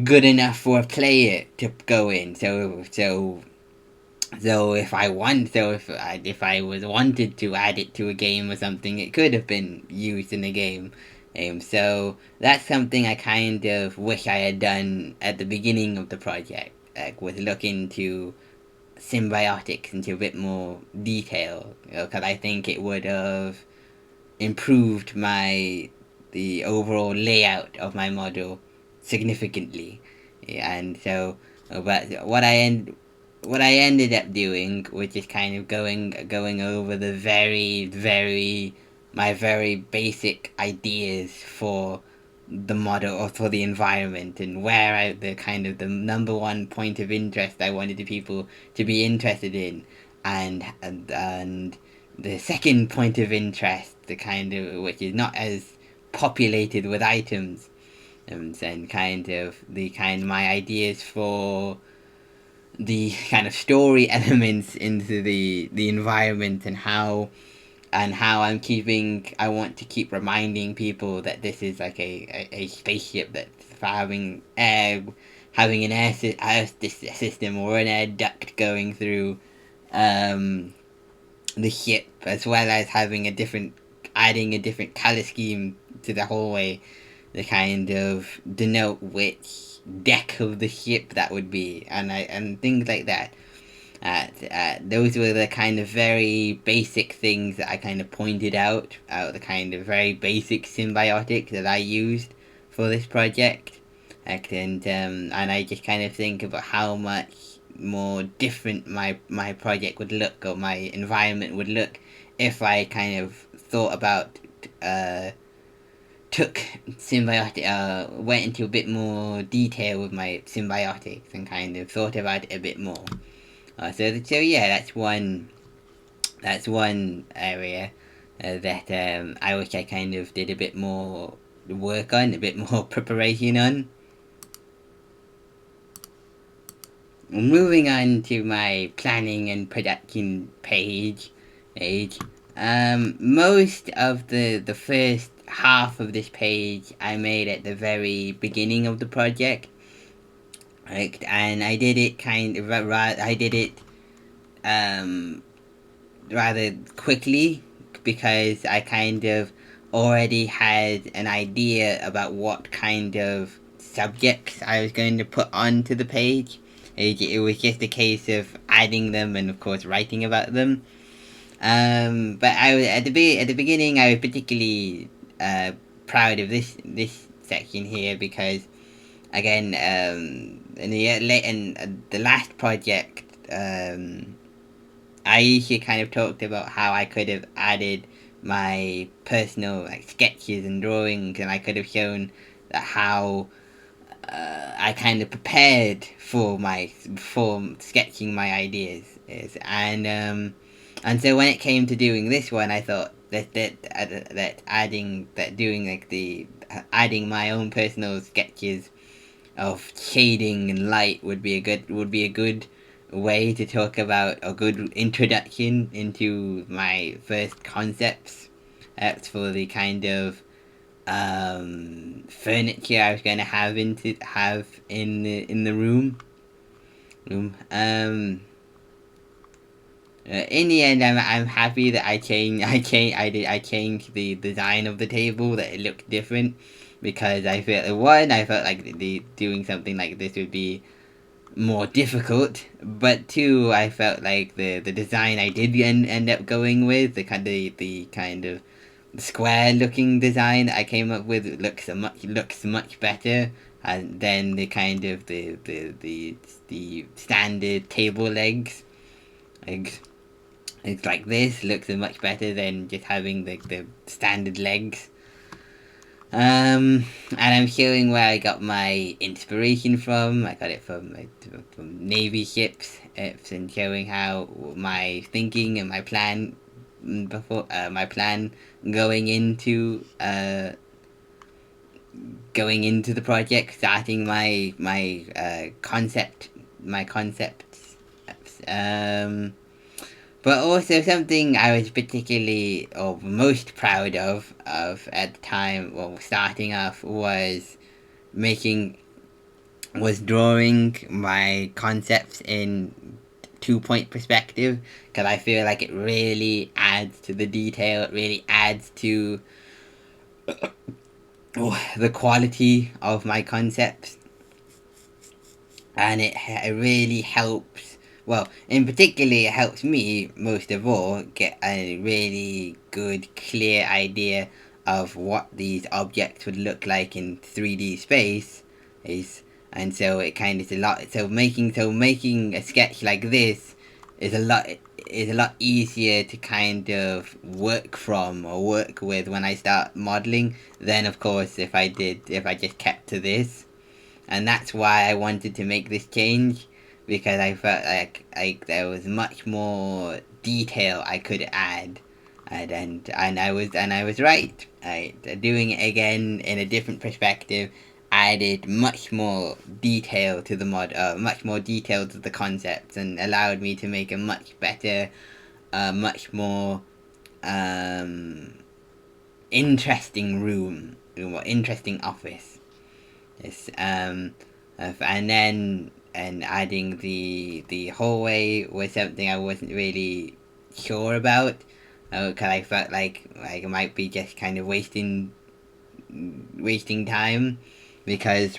good enough for a player to go in. So if I was wanted to add it to a game or something, it could have been used in a game. So that's something I kind of wish I had done at the beginning of the project, like was look into symbiotics into a bit more detail, because I think it would have improved the overall layout of my model significantly. Yeah, and so, but what I ended up doing, which is kind of going over the my very basic ideas for the model or for the environment, and where the kind of the number one point of interest I wanted the people to be interested in, and the second point of interest, the kind of which is not as populated with items, and kind of my ideas for the kind of story elements into the environment, and how I want to keep reminding people that this is like a spaceship that's having an air system or an air duct going through um, the ship, as well as adding a different color scheme to the hallway to kind of denote which deck of the ship that would be, and things like that. Those were the kind of very basic things that I kind of pointed out the kind of very basic symbiotic that I used for this project. And I just kind of think about how much more different my project would look, or my environment would look, if I kind of thought about uh, took went into a bit more detail with my symbiotics and kind of thought about it a bit more. So yeah, that's one area that I wish I kind of did a bit more work on, a bit more preparation on. Moving on to my planning and production page. Most of the first half of this page I made at the very beginning of the project, like, and I did it um rather quickly, because I kind of already had an idea about what kind of subjects I was going to put onto the page. It was just a case of adding them and, of course, writing about them. But I was at the beginning. I was particularly proud of this section here, because again, in the last project, I usually kind of talked about how I could have added my personal like sketches and drawings, and I could have shown that how I kind of prepared for sketching my ideas is, and so when it came to doing this one, I thought that doing like the adding my own personal sketches of shading and light would be a good way to talk about a good introduction into my first concepts for the kind of furniture I was going to have in the room. In the end, I'm happy that I changed the design of the table, that it looked different, because I felt like the doing something like this would be more difficult, but two, I felt like the design I did end up going with, the kind of square looking design I came up with, looks much better, and then the kind of the standard table legs. It's like this looks much better than just having the standard legs. And I'm showing where I got my inspiration from. I got it from Navy ships. And showing how my thinking and my plan before my plan going into uh going into the project, starting my concepts. Um, but also something I was particularly or most proud of at the time, well, starting off, making was drawing my concepts in 2 point perspective, because I feel like it really adds to the detail. It really adds to the quality of my concepts, and it really helps. Well, in particular, it helps me most of all get a really good, clear idea of what these objects would look like in 3D space. Is and so it kind of is a lot. So making a sketch like this is a lot easier to kind of work from or work with when I start modeling than, of course, if I just kept to this. And that's why I wanted to make this change, because I felt like there was much more detail I could add, and I was right. Doing it again in a different perspective added much more detail to the concepts, and allowed me to make a much better, much more um, interesting or interesting office. Yes, and adding the hallway was something I wasn't really sure about, because I felt like it might be just kind of wasting time, because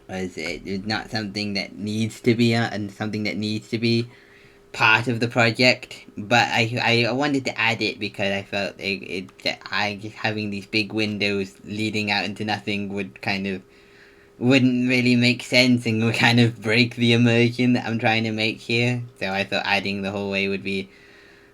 it's not something that needs to be and something that needs to be part of the project. But I wanted to add it because I felt that I just having these big windows leading out into nothing wouldn't really make sense and would kind of break the immersion that I'm trying to make here. So I thought adding the whole way would be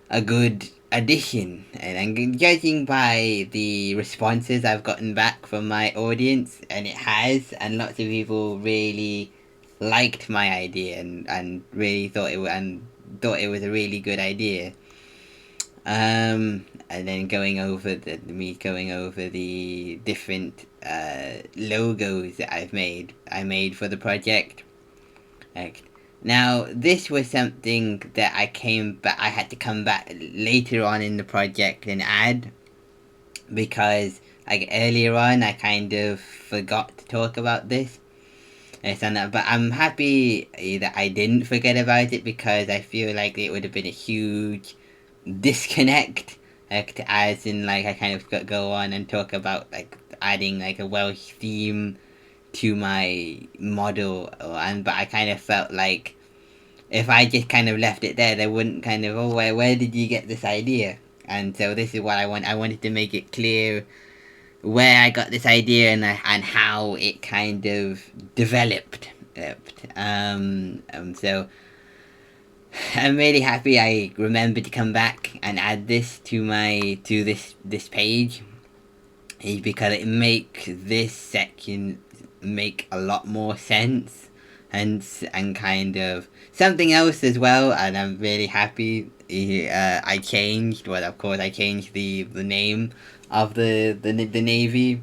a good addition. And I'm judging by the responses I've gotten back from my audience, and it has, and lots of people really liked my idea, and really thought it was a really good idea. And then going over the different logos that I made for the project. Like, now, this was something that I had to come back later on in the project and add, because like earlier on I kind of forgot to talk about this. But I'm happy that I didn't forget about it, because I feel like it would have been a huge disconnect, like, as in, like, I kind of go on and talk about like adding like a Welsh theme to my model, but I kind of felt like if I just kind of left it there, they wouldn't kind of, oh, where did you get this idea? And so this is what I wanted to make it clear where I got this idea, and how it kind of developed. So I'm really happy I remembered to come back and add this to this page, because it makes this section make a lot more sense, and kind of something else as well. And I'm really happy I changed. Well, of course, I changed the name of the Navy,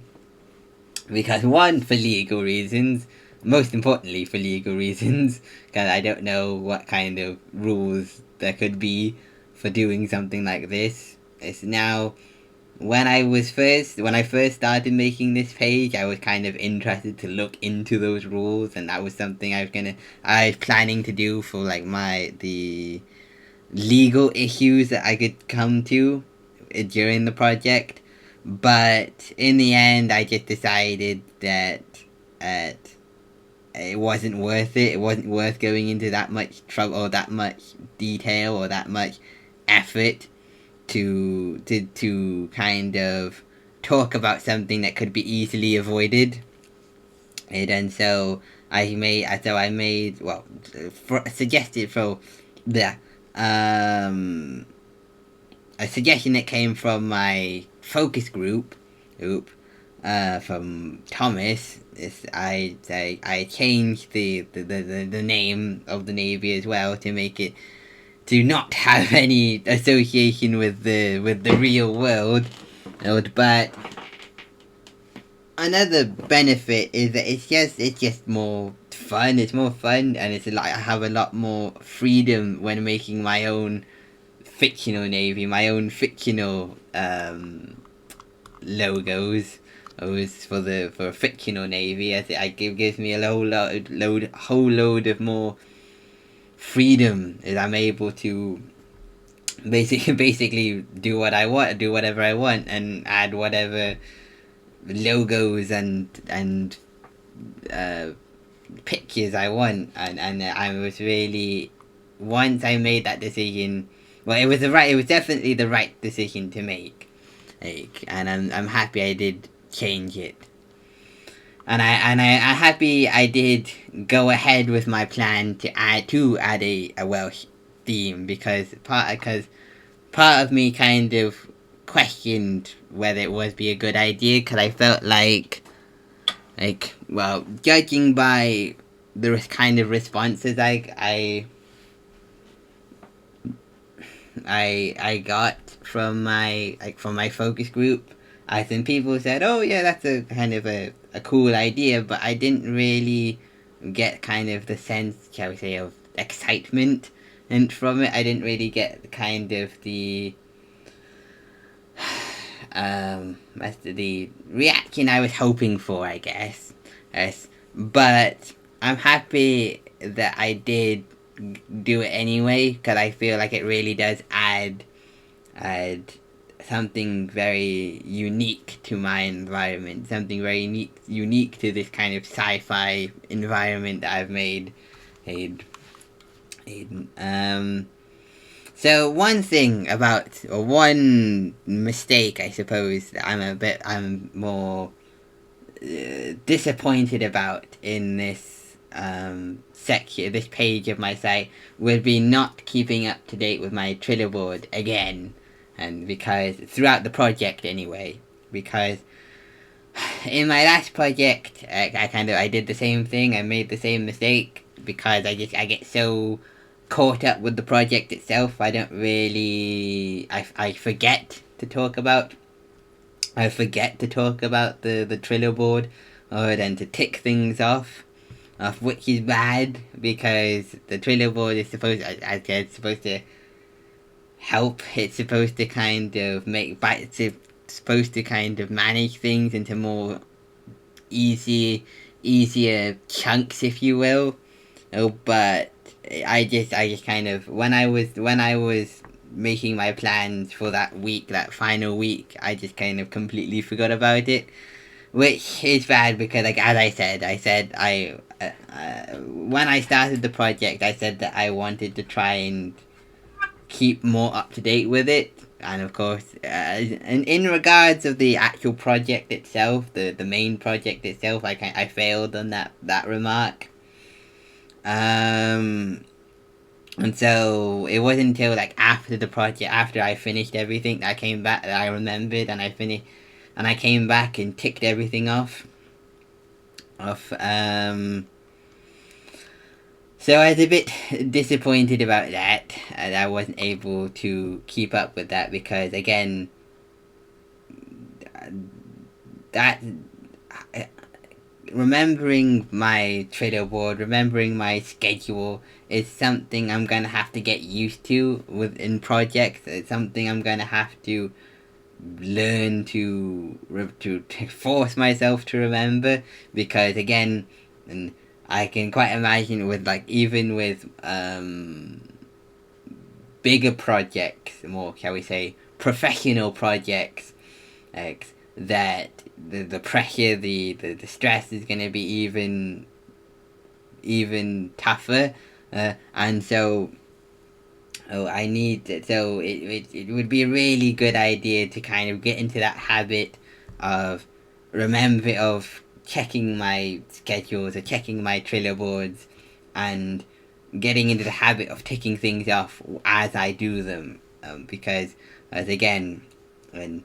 because, one, for legal reasons, most importantly for legal reasons, because I don't know what kind of rules there could be for doing something like this. It's now, when I first started making this page, I was kind of interested to look into those rules, and that was something I was planning to do for like legal issues that I could come to during the project. But in the end, I just decided that uh, it wasn't worth it. It wasn't worth going into that much trouble or that much detail or that much effort to kind of talk about something that could be easily avoided. And so I made suggested for the um a suggestion that came from my focus group from Thomas. Is I changed the name of the Navy as well to make it to not have any association with the real world. But another benefit is that it's just more fun. It's more fun, and it's like I have a lot more freedom when making my own fictional navy, my own fictional logos. For a fictional navy, as it gives me a whole load of more freedom, as I'm able to basically do what I want, do whatever I want, and add whatever logos and uh, pictures I want, and I was really, once I made that decision, well, it was definitely the right decision to make, and I'm happy I did change it, and I'm happy I did go ahead with my plan to add a Welsh theme, because part of me kind of questioned whether it would be a good idea, because I felt well, judging by the kind of responses I got from my focus group, I think people said, "Oh yeah, that's a kind of a cool idea," but I didn't really get kind of the sense, shall we say, of excitement and from it. I didn't really get kind of the reaction I was hoping for, I guess. Yes, but I'm happy that I did do it anyway, because I feel like it really does add something very unique to my environment, something very unique to this kind of sci-fi environment that I've made. Aid, so one mistake, I suppose, that I'm more disappointed about in this section, this page of my site, would be not keeping up to date with my Trello board again, and because throughout the project anyway, because in my last project, I did the same thing. I made the same mistake because I get so caught up with the project itself. I don't really I forget to talk about. I forget to talk about the Trello board, or then to tick things off, which is bad, because the Trello board is supposed to help. It's supposed to kind of supposed to kind of manage things into more easier chunks, if you will. Oh, but I just kind of, when I was making my plans for that week, that final week, I just kind of completely forgot about it, which is bad, because, like, as I said when I started the project, I said that I wanted to try and keep more up to date with it. And of course, in regards of the actual project itself, the main project itself, I failed on that remark. Um, and so it wasn't until, like, after the project, after I finished everything, that I came back, that I remembered, and I came back and ticked everything off. So I was a bit disappointed about that, and I wasn't able to keep up with that, because, again, that remembering my Trello board, remembering my schedule, is something I'm gonna have to get used to within projects. It's something I'm gonna have to learn to force myself to remember, because, again, and I can quite imagine with, like, even with bigger projects, more, shall we say, professional projects, like that the pressure, the stress is gonna be even tougher, and so I need so it would be a really good idea to kind of get into that habit of checking my schedules or checking my Trello boards and getting into the habit of ticking things off as I do them, because as again when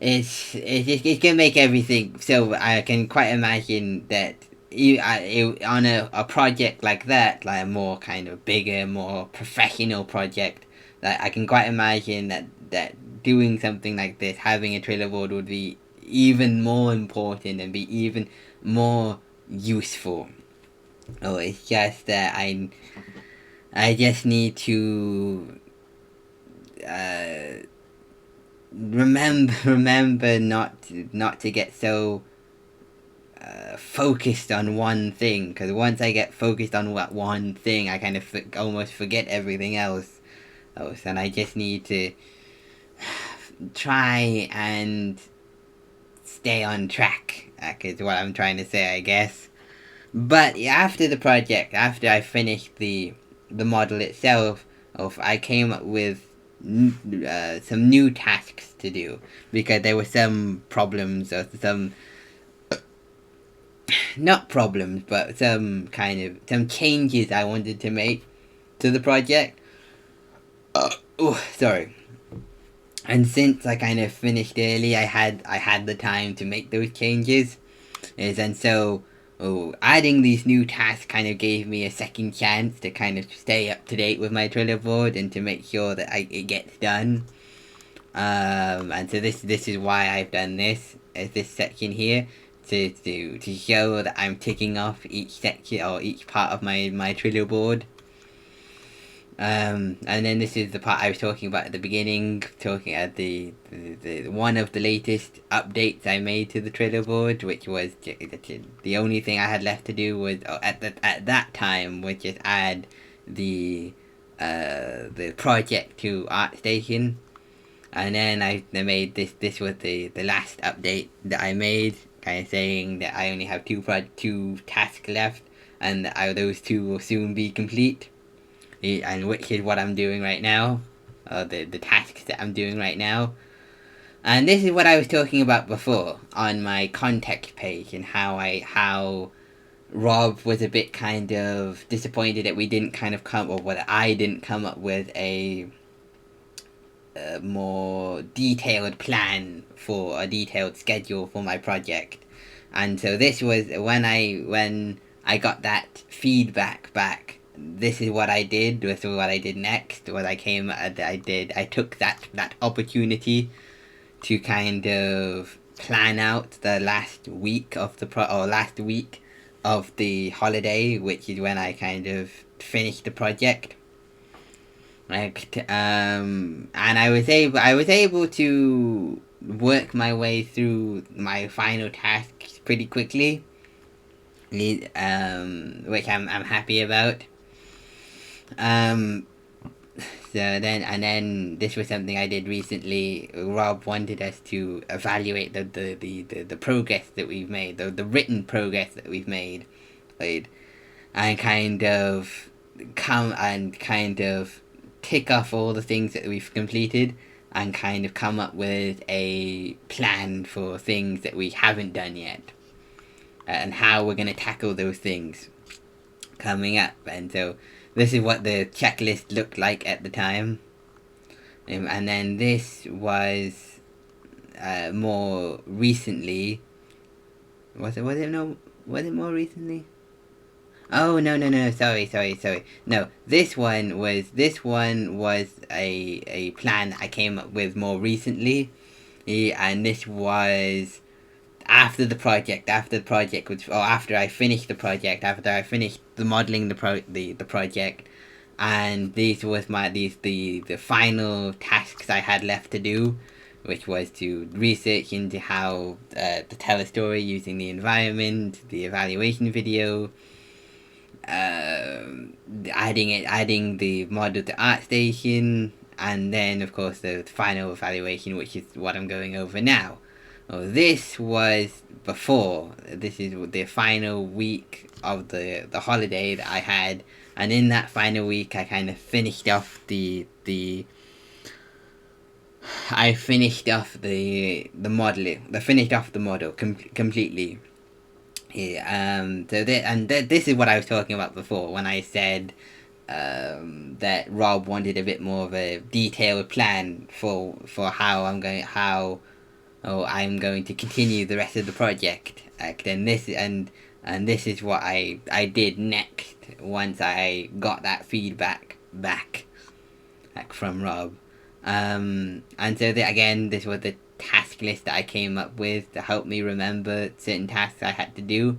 it's gonna make everything, so I can quite imagine that on a project like that, like a more kind of bigger, more professional project, like I can quite imagine that doing something like this, having a Trello board would be even more important and be even more useful. Oh, it's just that I just need to uh, remember not to get so focused on one thing, because once I get focused on what one thing, I kind of almost forget everything else. And I just need to try and stay on track. Is what I'm trying to say, I guess. But after the project, after I finished the model itself, I came up with some new tasks to do, because there were some problems or some not problems, but some changes I wanted to make to the project. Oh, sorry. And since I kind of finished early, I had the time to make those changes, and so adding these new tasks kind of gave me a second chance to kind of stay up to date with my Trello board and to make sure that it gets done. And so this is why I've done this section here, to show that I'm ticking off each section or each part of my Trello board. And then this is the part I was talking about at the beginning, talking at the one of the latest updates I made to the Trello board, which was the only thing I had left to do was at that time was just add the project to ArtStation. And then I made this was the last update that I made, kind of saying that I only have two tasks left, and that those two will soon be complete, and which is what I'm doing right now, the tasks that I'm doing right now. And this is what I was talking about before on my context page, and how Rob was a bit kind of disappointed that we didn't kind of that I didn't come up with a more detailed plan for a detailed schedule for my project. And so this was when I got that feedback back. This is what I did. This is what I did next. I took that opportunity to kind of plan out the last week of last week of the holiday, which is when I kind of finished the project. And I was able to work my way through my final tasks pretty quickly, which I'm happy about. Then this was something I did recently. Rob wanted us to evaluate the progress that we've made, the written progress that we've made, right? And kind of tick off all the things that we've completed, and kind of come up with a plan for things that we haven't done yet, and how we're going to tackle those things coming up. And so this is what the checklist looked like at the time. And then this was more recently. Was it more recently? Oh, no, sorry. No, this one was a plan I came up with more recently. And this was after the project after I finished the project, after I finished the modeling the project, and these was the final tasks I had left to do, which was to research into how to tell a story using the environment, the evaluation video, adding the model to ArtStation, and then of course the final evaluation, which is what I'm going over now. Well, this was before. This is the final week of the holiday that I had, and in that final week, I kind of finished off the modeling. I finished off the model completely. Yeah, this is what I was talking about before when I said that Rob wanted a bit more of a detailed plan for how I'm going to continue the rest of the project. And this is what I did next once I got that feedback back from Rob. And so again, this was the task list that I came up with to help me remember certain tasks I had to do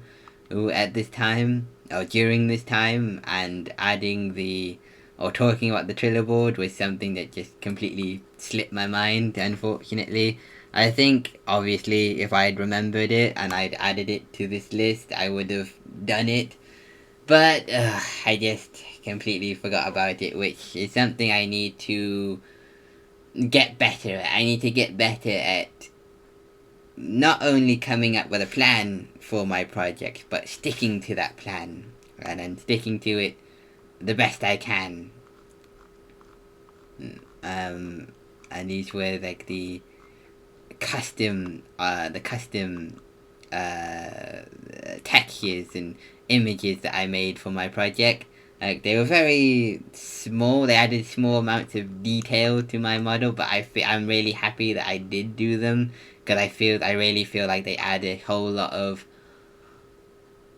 at this time or during this time, and talking about the Trello board was something that just completely slipped my mind, unfortunately. I think obviously if I'd remembered it and I'd added it to this list, I would have done it, but I just completely forgot about it, which is something I need to get better at. I need to get better at not only coming up with a plan for my project, but sticking to that plan and then sticking to it the best I can. And these were like the custom textures and images that I made for my project. Like, they were very small. They added small amounts of detail to my model, but I'm really happy that I did do them, because I really feel like they add a whole lot of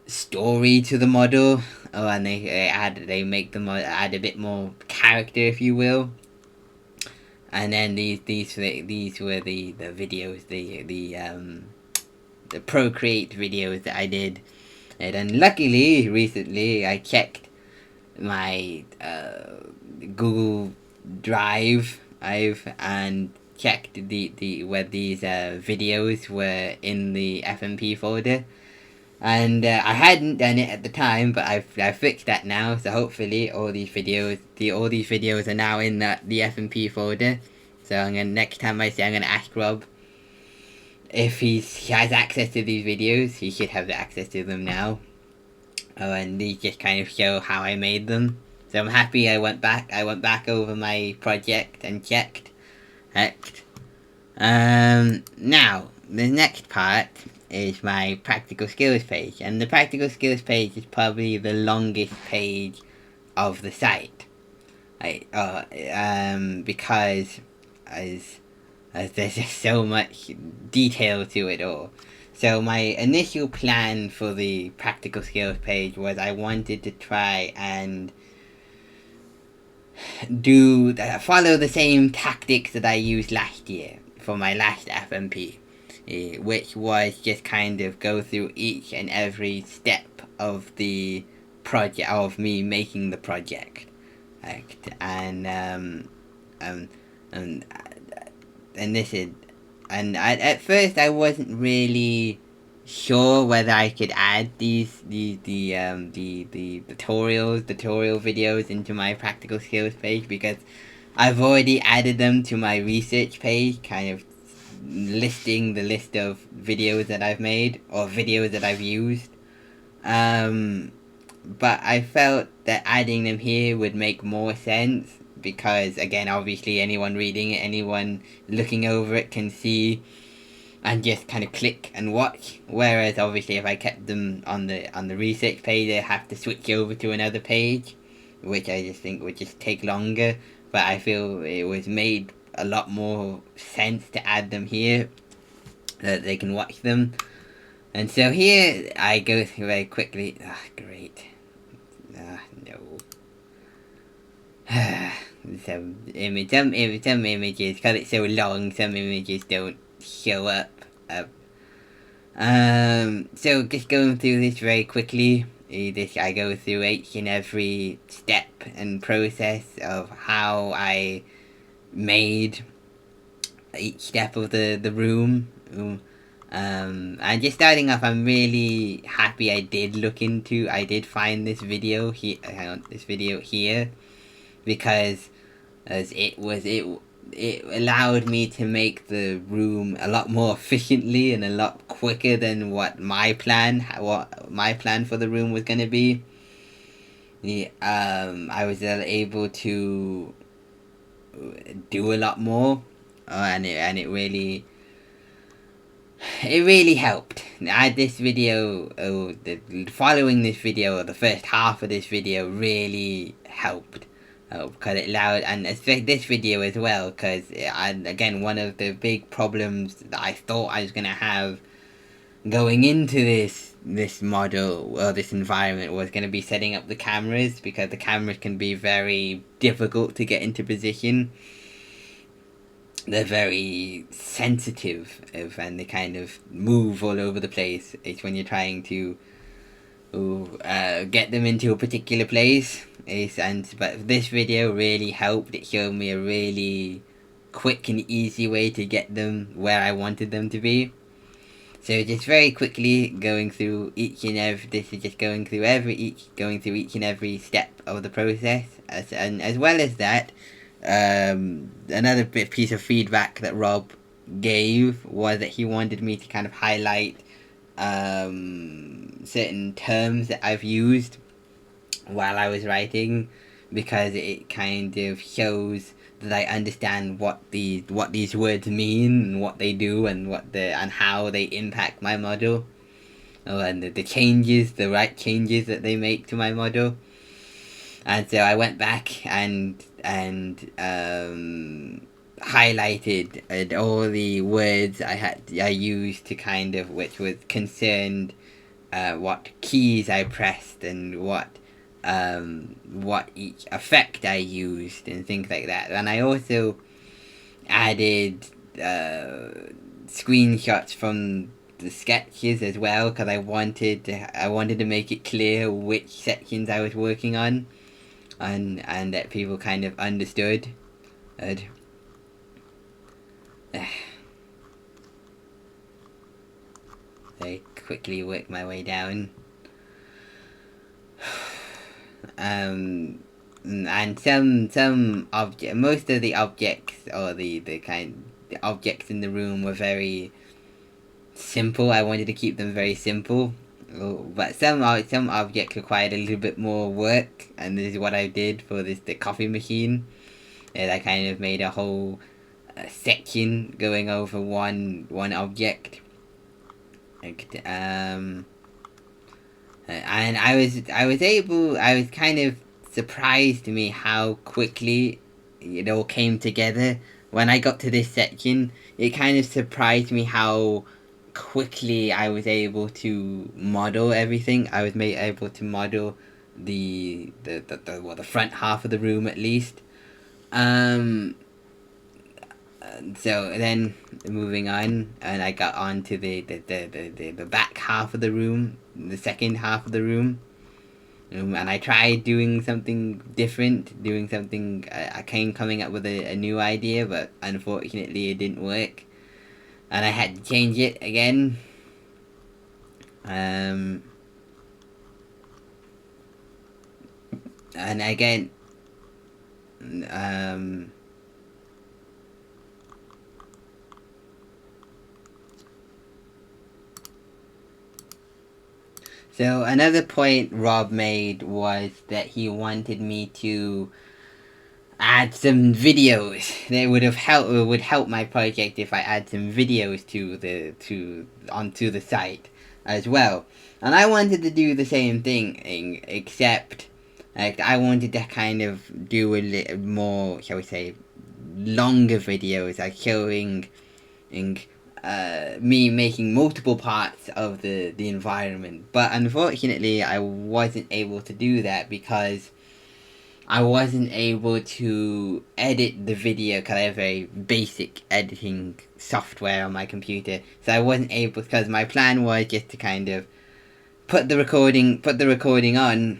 story to the model. Oh, and they make the model add a bit more character, if you will. And then these were the videos, the Procreate videos that I did. And then luckily recently I checked my Google Drive and checked the where these videos were in the FMP folder, and I hadn't done it at the time, but I fixed that now. So hopefully all these videos are now in the FMP folder. So next time I'm gonna ask Rob if he has access to these videos. He should have access to them now. Oh, and these just kind of show how I made them. So I'm happy I went back over my project and checked. Now, the next part is my practical skills page. And the practical skills page is probably the longest page of the site. Because as there's just so much detail to it all. So my initial plan for the practical skills page was I wanted to try and follow the same tactics that I used last year for my last FMP, which was just kind of go through each and every step of the project, of me making the project, and at first I wasn't really sure whether I could add the tutorial videos into my practical skills page, because I've already added them to my research page, kind of listing the list of videos that I've made or videos that I've used. But I felt that adding them here would make more sense, because again, obviously anyone reading it, anyone looking over it can see and just kind of click and watch. Whereas obviously if I kept them on the research page, I have to switch over to another page, which I just think would just take longer. But I feel it was made a lot more sense to add them here, that they can watch them. And so here I go through very quickly. Great. No. Some images, because it's so long, some images don't show up. So just going through this very quickly. I go through each and every step and process of how I made each step of the room. And just starting off, I'm really happy I did find this video here, because as it allowed me to make the room a lot more efficiently and a lot quicker than what my plan for the room was gonna be. I was able to do a lot more, and it really helped. This video, following this video, the first half of this video really helped. Because it allowed, and this video as well, because again, one of the big problems that I thought I was going to have going into this model or this environment was going to be setting up the cameras, because the cameras can be very difficult to get into position. They're very sensitive and they kind of move all over the place. It's when you're trying to get them into a particular place. But this video really helped. It showed me a really quick and easy way to get them where I wanted them to be. So just very quickly going through each and every step of the process, and as well as that. Another piece of feedback that Rob gave was that he wanted me to kind of highlight certain terms that I've used while I was writing, because it kind of shows that I understand what these words mean and what they do and how they impact my model, and the right changes that they make to my model. And so I went back and highlighted all the words I used to kind of, which was concerned what keys I pressed and what each effect I used and things like that. And I also added screenshots from the sketches as well, because I wanted to make it clear which sections I was working on. And that people kind of understood. I quickly work my way down. And most of the objects, or the objects in the room, were very simple. I wanted to keep them very simple. But some objects required a little bit more work, and this is what I did for the coffee machine. And I kind of made a whole section going over one object. And I was kind of surprised to me how quickly it all came together. When I got to this section, it kind of surprised me how quickly I was able to model everything. I was able to model the front half of the room at least. So then moving on, and I got on to the back half of the room, the second half of the room. And I tried doing something different, I came coming up with a new idea, but unfortunately it didn't work. And I had to change it again. And again, so another point Rob made was that he wanted me to add some videos. That would help my project if I add some videos onto the site as well. And I wanted to do the same thing, except I wanted to kind of do a little more, shall we say, longer videos, like showing me making multiple parts of the environment. But unfortunately, I wasn't able to do that because I wasn't able to edit the video, because I have very basic editing software on my computer. So I wasn't able, because my plan was just to kind of put the recording on,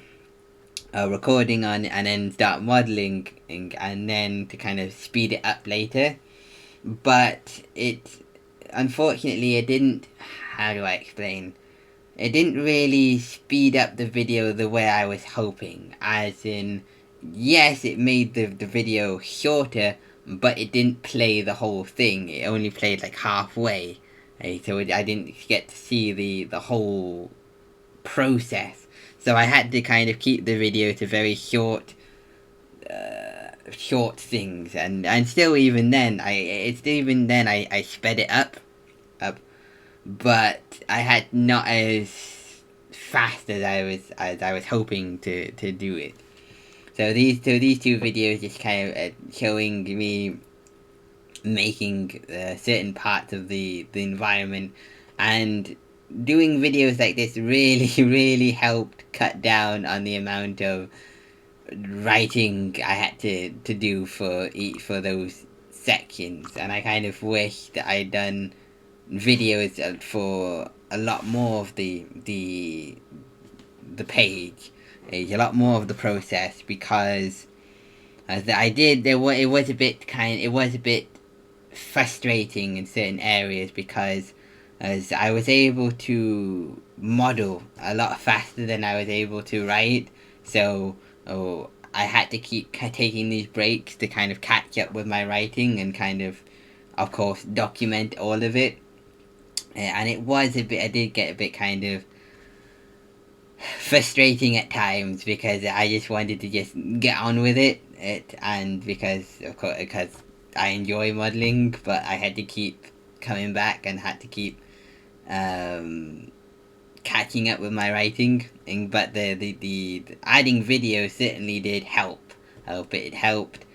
and then start modeling, and then to kind of speed it up later. But unfortunately, it didn't. How do I explain? It didn't really speed up the video the way I was hoping. As in, yes, it made the video shorter, but it didn't play the whole thing. It only played like halfway. So I didn't get to see the whole process. So I had to kind of keep the video to very short things, and still even then I sped it up, but I had not as fast as I was hoping to do it. So these two videos just kind of showing me making certain parts of the environment, and doing videos like this really really helped cut down on the amount of writing I had to do for those sections. And I kind of wish that I'd done videos for a lot more of the page, a lot more of the process, because as I did, it was a bit frustrating in certain areas, because as I was able to model a lot faster than I was able to write. So I had to keep taking these breaks to kind of catch up with my writing and kind of course, document all of it. And it was a bit, I did get a bit kind of frustrating at times, because I just wanted to just get on with it, and because of course, because I enjoy modeling, but I had to keep coming back and had to keep catching up with my writing. But the adding video certainly did help. It helped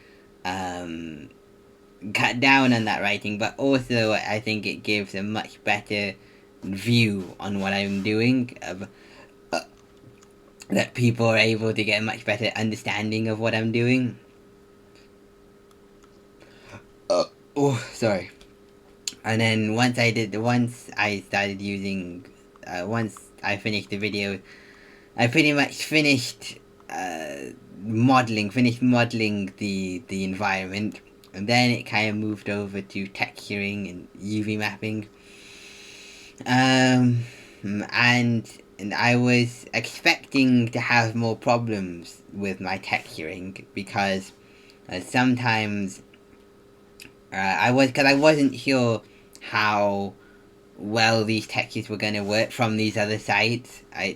cut down on that writing, but also I think it gives a much better view on what I'm doing. That people are able to get a much better understanding of what I'm doing. Oh, sorry. And then once I started using, once I finished the video, I pretty much finished modeling the environment, and then it kind of moved over to texturing and UV mapping. And I was expecting to have more problems with my texturing, because sometimes I wasn't sure how well these textures were going to work from these other sites. I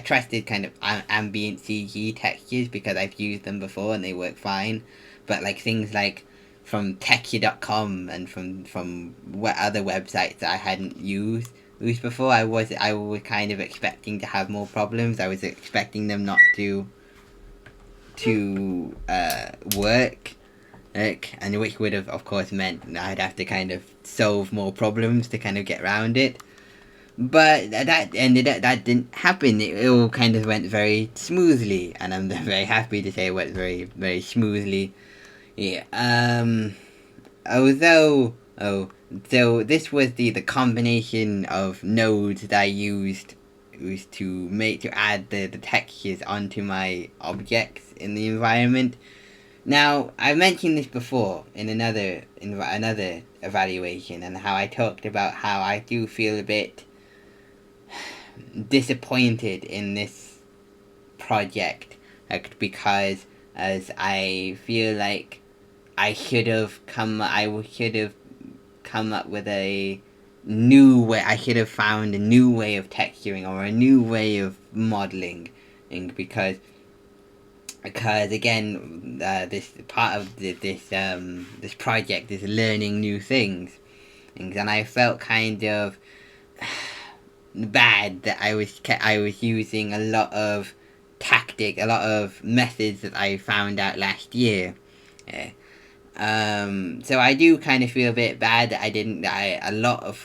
trusted kind of ambient CG textures because I've used them before and they work fine, but like things like from texture.com and from what other websites that I hadn't used before, I was kind of expecting to have more problems. I was expecting them not to work, and which would have, of course, meant I'd have to kind of solve more problems to kind of get around it. But that didn't happen. It all kind of went very smoothly, and I'm very happy to say it went very, very smoothly. Yeah. So this was the combination of nodes that I used to add the textures onto my objects in the environment. Now, I mentioned this before in another evaluation, and how I talked about how I do feel a bit disappointed in this project, because as I feel like I should have come up with a new way. I should have found a new way of texturing or a new way of modeling, and because again, this part of this project is learning new things, and I felt kind of bad that I was using a lot of methods that I found out last year. So I do kind of feel a bit bad that a lot of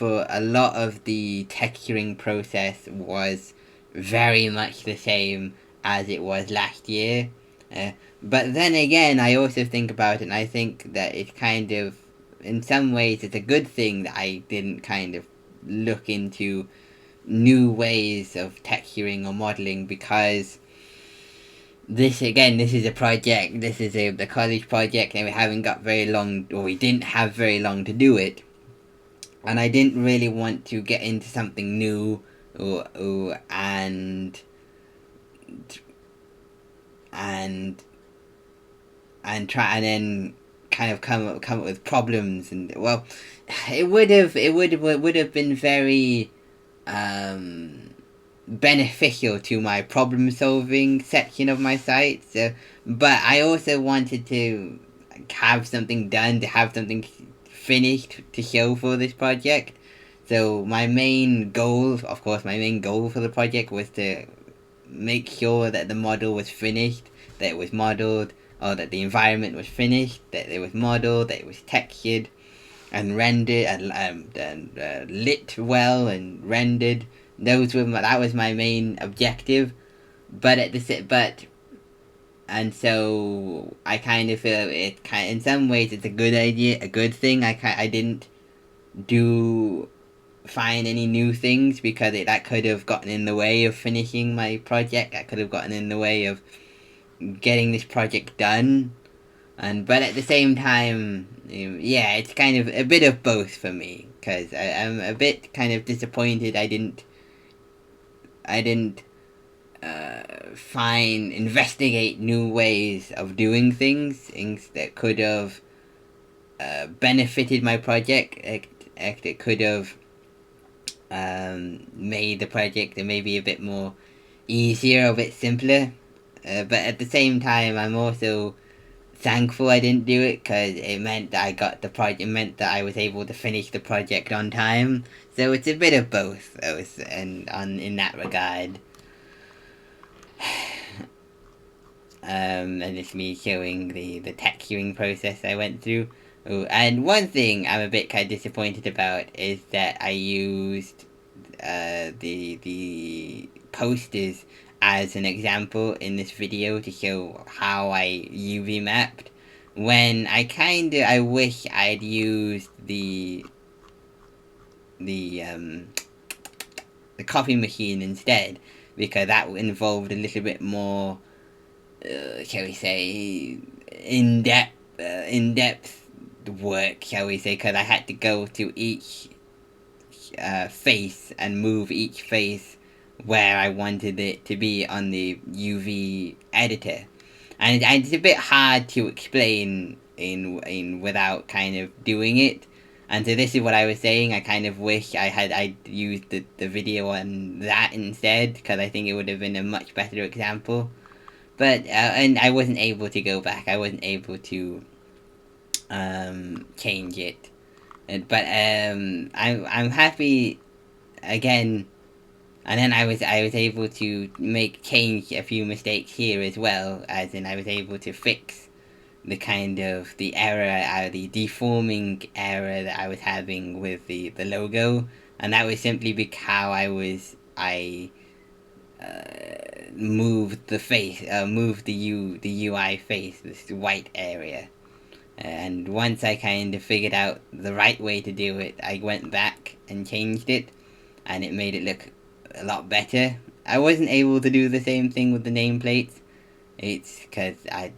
the texturing process was very much the same as it was last year. But then again, I also think about it, and I think that it's kind of, in some ways, it's a good thing that I didn't kind of look into new ways of texturing or modeling, because this is a project. This is the college project, and we didn't have very long to do it. and I didn't really want to get into something new, and and try and then kind of come up with problems. And well, it would have been very beneficial to my problem solving section of my site. So, but I also wanted to have something done, to have something finished to show for this project. So my main goal, of course, my main goal for the project was to make sure that the model was finished, that it was modeled, or that the environment was finished, that it was modeled, that it was textured and rendered and lit well and rendered. That was my main objective. But at the but and so I kind of feel in some ways it's a good idea, a good thing. I didn't do find any new things because that could have gotten in the way of finishing my project. That could have gotten in the way of getting this project done. But at the same time, yeah, it's kind of a bit of both for me, because I'm a bit kind of disappointed I didn't investigate new ways of doing things that could have benefited my project. It could have made the project maybe a bit more easier, a bit simpler. But at the same time, I'm also thankful I didn't do it, because it meant that I got the project. It meant that I was able to finish the project on time. So it's a bit of both, in that regard. And it's me showing the texturing process I went through. Oh, and one thing I'm a bit kind of disappointed about is that I used the posters as an example in this video to show how I UV mapped, when I wish I'd used the um the copy machine instead, because that involved a little bit more, shall we say, in depth work, shall we say, because I had to go to each face and move each face where I wanted it to be on the UV editor, and it's a bit hard to explain in without kind of doing it. And so this is what I was saying. I kind of wish I used the video on that instead, because I think it would have been a much better example. But and I wasn't able to go back. I wasn't able to change it. But I'm happy again. And then I was able to change a few mistakes here as well, as in I was able to fix the error, the deforming error that I was having with the logo. And that was simply because how I moved the face, moved the UI face, this white area. And once I kind of figured out the right way to do it, I went back and changed it, and it made it look a lot better. I wasn't able to do the same thing with the nameplates. It's because I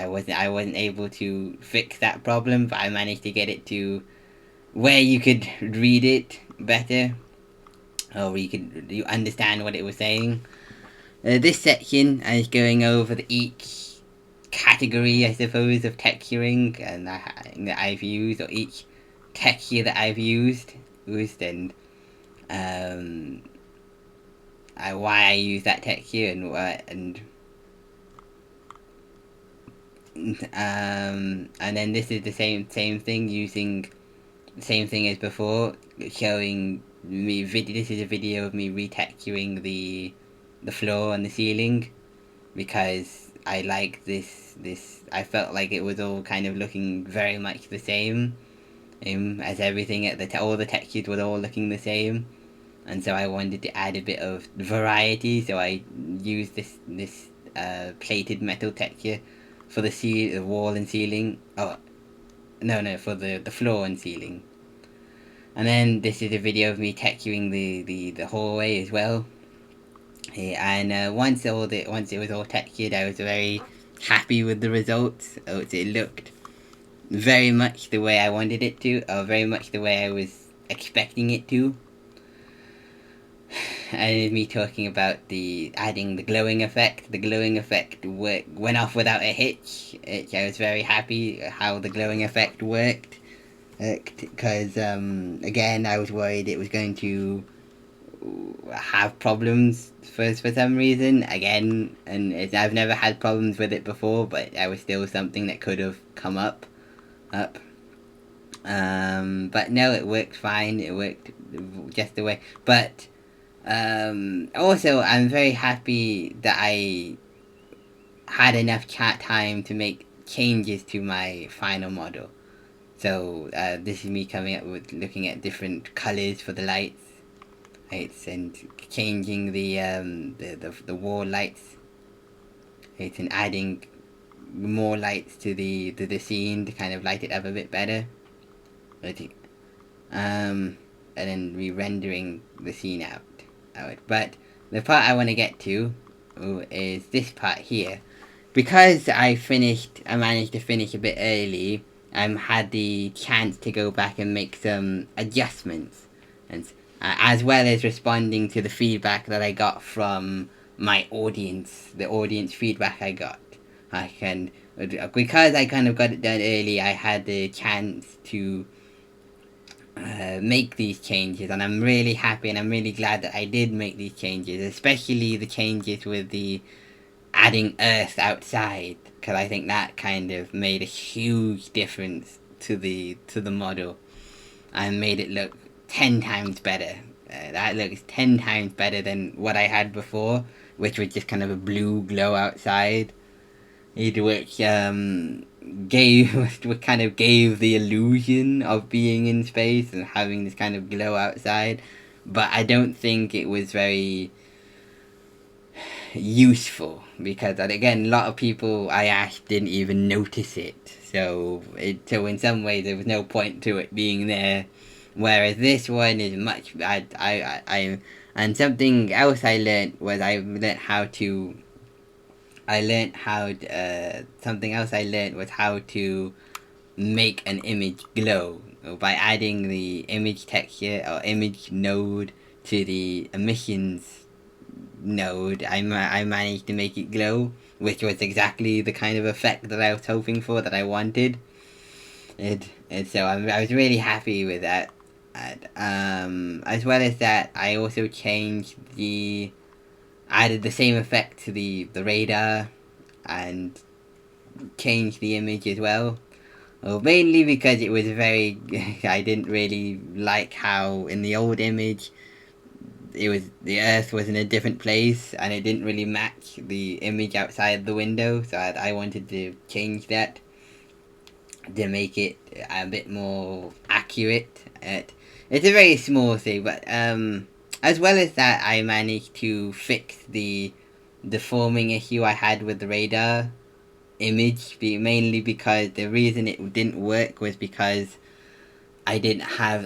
wasn't able to fix that problem, but I managed to get it to where you could read it better, or you understand what it was saying. This section is going over each category, I suppose, of texturing that I've used, or each texture that I've used, and why I use that texture, and then this is the same thing, using the same thing as before, showing me video. This is a video of me retexturing the floor and the ceiling, because I like this. I felt like it was all kind of looking very much the same, as everything all the textures were all looking the same, and so I wanted to add a bit of variety. So I used this plated metal texture for the wall and ceiling. Oh, no, for the floor and ceiling. And then this is a video of me texturing the hallway as well. And once it was all textured, I was very happy with the results. It looked very much the way I wanted it to, or very much the way I was expecting it to. And me talking about the adding the glowing effect. The glowing effect went off without a hitch. I was very happy how the glowing effect worked. Because, again, I was worried it was going to have problems for some reason. Again, and I've never had problems with it before, but that was still something that could have come up. But no, it worked fine. It worked just the way. But also, I'm very happy that I had enough chat time to make changes to my final model. So this is me coming up with looking at different colors for the lights, and changing the wall lights, and adding more lights to the scene to kind of light it up a bit better. And then re-rendering the scene out. But the part I want to get to is this part here. Because I managed to finish a bit early, I had the chance to go back and make some adjustments, and as well as responding to the feedback that I got from my audience, the audience feedback I got. Because I kind of got it done early, I had the chance to make these changes, and I'm really happy and I'm really glad that I did make these changes, especially the changes with the adding earth outside, because I think that kind of made a huge difference to the model and made it look 10 times better. That looks 10 times better than what I had before, which was just kind of a blue glow outside. Which gave the illusion of being in space and having this kind of glow outside, but I don't think it was very useful, because again, a lot of people I asked didn't even notice it. So in some ways there was no point to it being there, whereas this one is much. And something else I learned was something else I learned was how to make an image glow by adding the image texture or image node to the emissions node. I managed to make it glow, which was exactly the kind of effect that I was hoping for, that I wanted. And so I was really happy with that. As well as that, I also added the same effect to the radar, and changed the image as well. Well, mainly because it was I didn't really like how in the old image the Earth was in a different place and it didn't really match the image outside the window. So I wanted to change that to make it a bit more accurate. It's a very small thing, but as well as that, I managed to fix the deforming issue I had with the radar image, mainly because the reason it didn't work was because I didn't have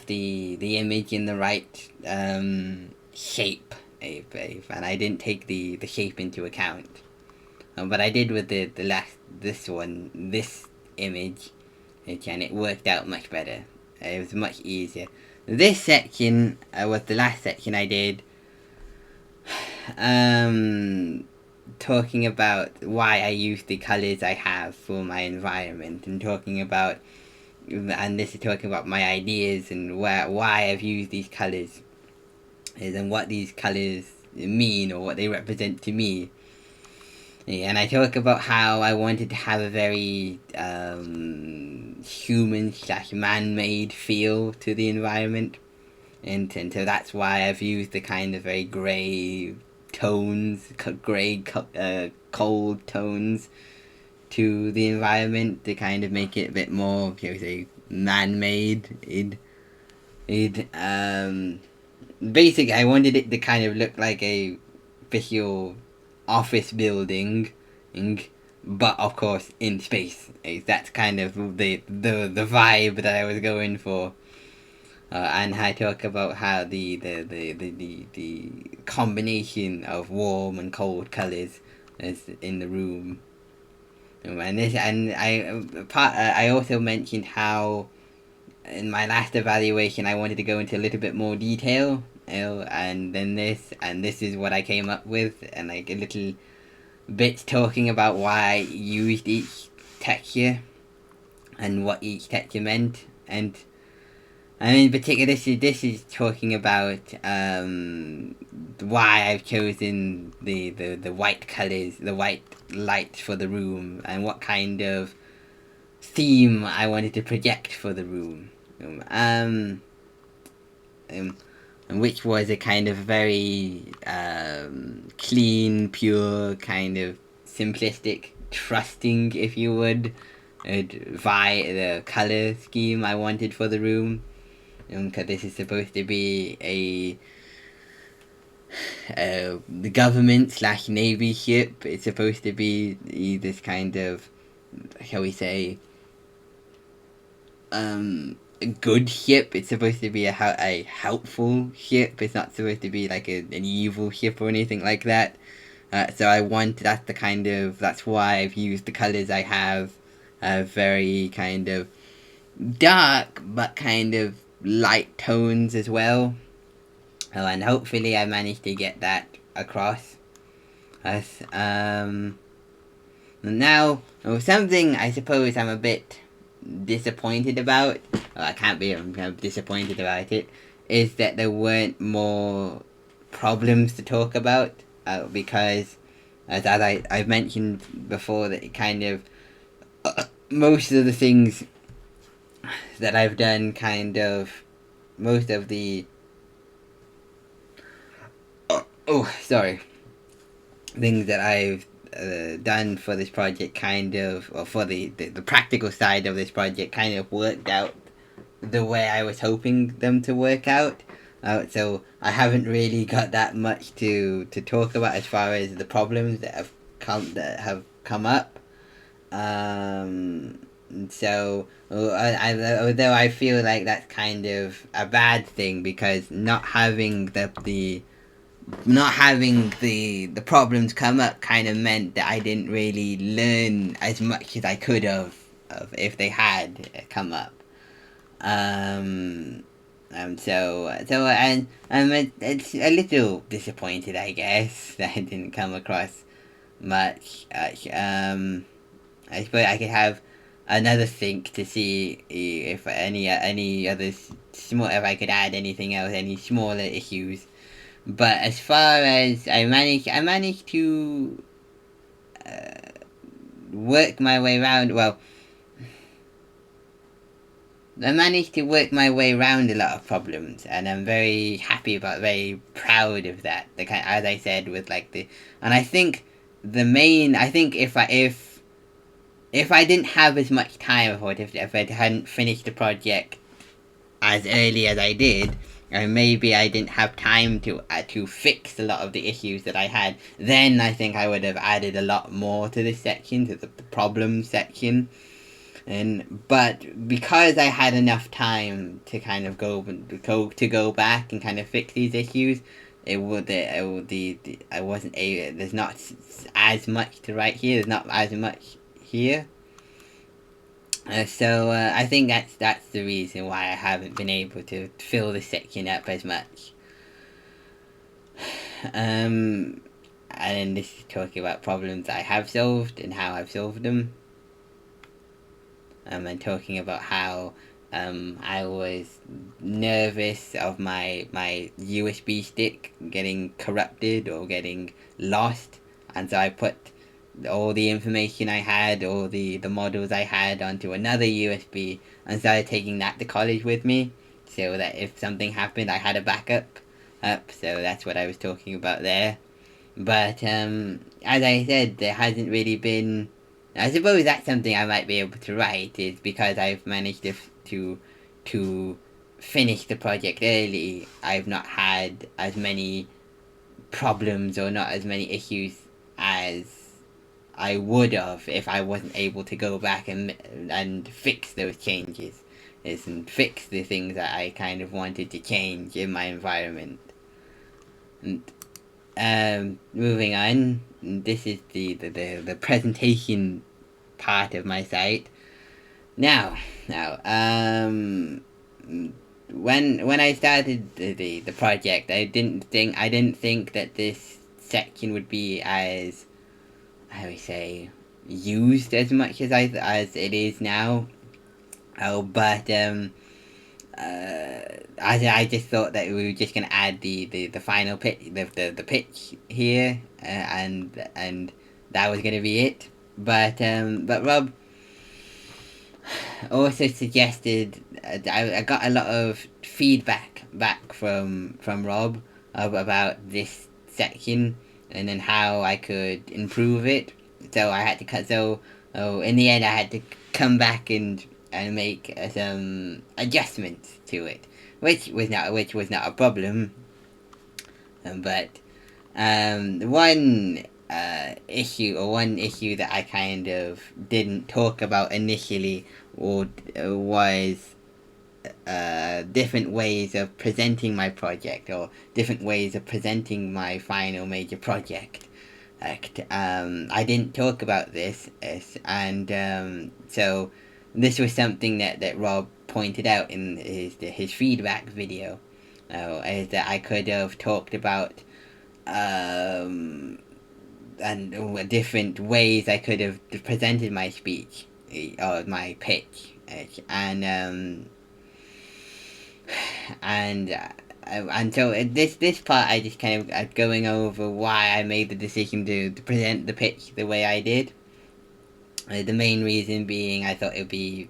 the image in the right shape, and I didn't take the shape into account. But I did with this image, and it worked out much better. It was much easier. This section was the last section I did. Talking about why I use the colors I have for my environment, and this is talking about my ideas and why I've used these colors, and what these colors mean or what they represent to me. And I talk about how I wanted to have a very human/man-made feel to the environment, and so that's why I've used the kind of very grey tones, cold tones to the environment to kind of make it a bit more, man-made. Basically, I wanted it to kind of look like a official office building, but of course in space. That's kind of the vibe that I was going for. And I talk about how the combination of warm and cold colors is in the room, I also mentioned how in my last evaluation, I wanted to go into a little bit more detail, and then this is what I came up with, and like a little bit talking about why I used each texture and what each texture meant, and in particular, this is talking about why I've chosen the white colors, the white light for the room, and what kind of theme I wanted to project for the room. Which was a kind of very clean, pure, kind of simplistic, trusting, if you would, via the color scheme I wanted for the room. Because this is supposed to be the government slash navy ship. It's supposed to be this kind of, shall we say, a good ship. It's supposed to be a helpful ship. It's not supposed to be like an evil ship or anything like that. So that's why I've used the colors I have, very kind of dark but kind of light tones as well. Oh, and hopefully I managed to get that across. Now, something I suppose I'm a bit disappointed about, I can't be, I'm kind of disappointed about it, is that there weren't more problems to talk about, because, as I've mentioned before, that it kind of, most of the things that I've done kind of, most of the, things that I've done for this project kind of, or for the practical side of this project kind of worked out the way I was hoping them to work out. So I haven't really got that much to talk about as far as the problems that have come up. So although I feel like that's kind of a bad thing, because not having the problems come up kind of meant that I didn't really learn as much as I could have if they had come up. It's a little disappointed, I guess, that it didn't come across much. I suppose I could have another think to see if any other small, if I could add anything else, any smaller issues. But as far as I managed to work my way around. Well, I managed to work my way around a lot of problems, and I'm very happy about, very proud of that. The kind, as I said, with like and I think I think if I didn't have as much time for it, if I hadn't finished the project as early as I did, or maybe I didn't have time to fix a lot of the issues that I had, then I think I would have added a lot more to this section, to the problem section. But because I had enough time to kind of go back and kind of fix these issues, I wasn't able. There's not as much to write here. There's not as much here. So I think that's the reason why I haven't been able to fill this section up as much. And then this is talking about problems I have solved and how I've solved them. And talking about how I was nervous of my USB stick getting corrupted or getting lost, and so I put all the information I had, all the models I had, onto another USB and started taking that to college with me, so that if something happened I had a backup up. So that's what I was talking about there. But as I said, there hasn't really been, I suppose that's something I might be able to write, is because I've managed to finish the project early, I've not had as many problems or not as many issues as I would have if I wasn't able to go back and fix those changes, and fix the things that I kind of wanted to change in my environment. And moving on, this is the presentation part of my site. Now, when I started the project, I didn't think that this section would be as, how we say, used as much as it is now. But I just thought that we were just gonna add the final pitch, the pitch here, and that was gonna be it. But Rob also suggested, I got a lot of feedback back from Rob about this section and then how I could improve it. So I had to cut. So in the end, I had to come back and make some adjustments to it, which was not a problem. But one issue that I kind of didn't talk about initially was different ways of presenting my project, or different ways of presenting my final major project. I didn't talk about this, and so this was something that Rob pointed out in his feedback video. Is that I could have talked about and different ways I could have presented my speech or my pitch, and so this part I just kind of going over why I made the decision to present the pitch the way I did. The main reason being I thought it would be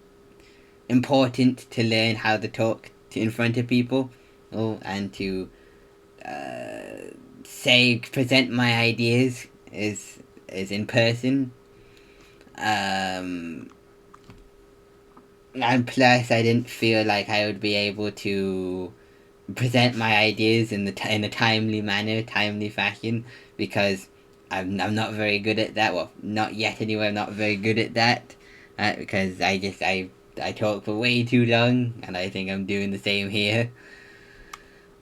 important to learn how to talk in front of people, and to present my ideas is in person. And plus, I didn't feel like I would be able to present my ideas in a timely manner, timely fashion, because I'm not very good at that. Well, not yet anyway. I'm not very good at that, because I talk for way too long, and I think I'm doing the same here.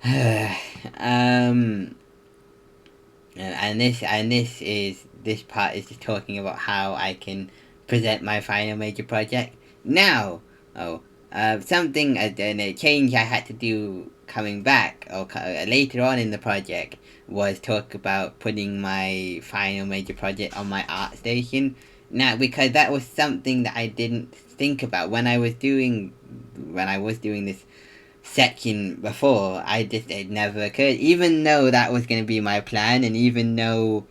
And this part is just talking about how I can present my final major project. Now, something and a change I had to do coming back or later on in the project was talk about putting my final major project on my ArtStation. Now, because that was something that I didn't think about when I was doing this section before. It never occurred, even though that was going to be my plan, and even though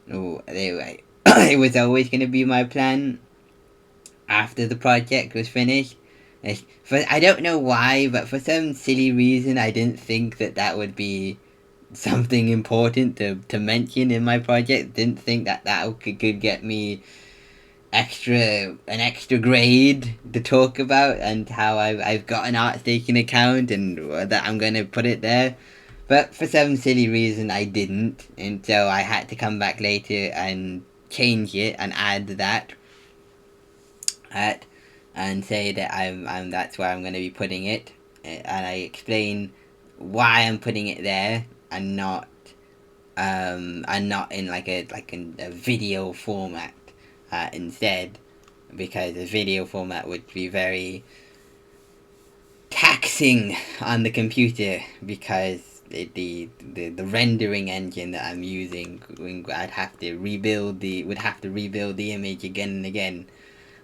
it was always going to be my plan after the project was finished. I don't know why, but for some silly reason I didn't think that would be something important to mention in my project. Didn't think that could get me an extra grade to talk about, and how I've got an ArtStation account and that I'm going to put it there. But for some silly reason I didn't, and so I had to come back later and change it and add that and say that I'm that's where I'm going to be putting it, and I explain why I'm putting it there and not in like a video format instead, because a video format would be very taxing on the computer, because the rendering engine that I'm using, would have to rebuild the image again and again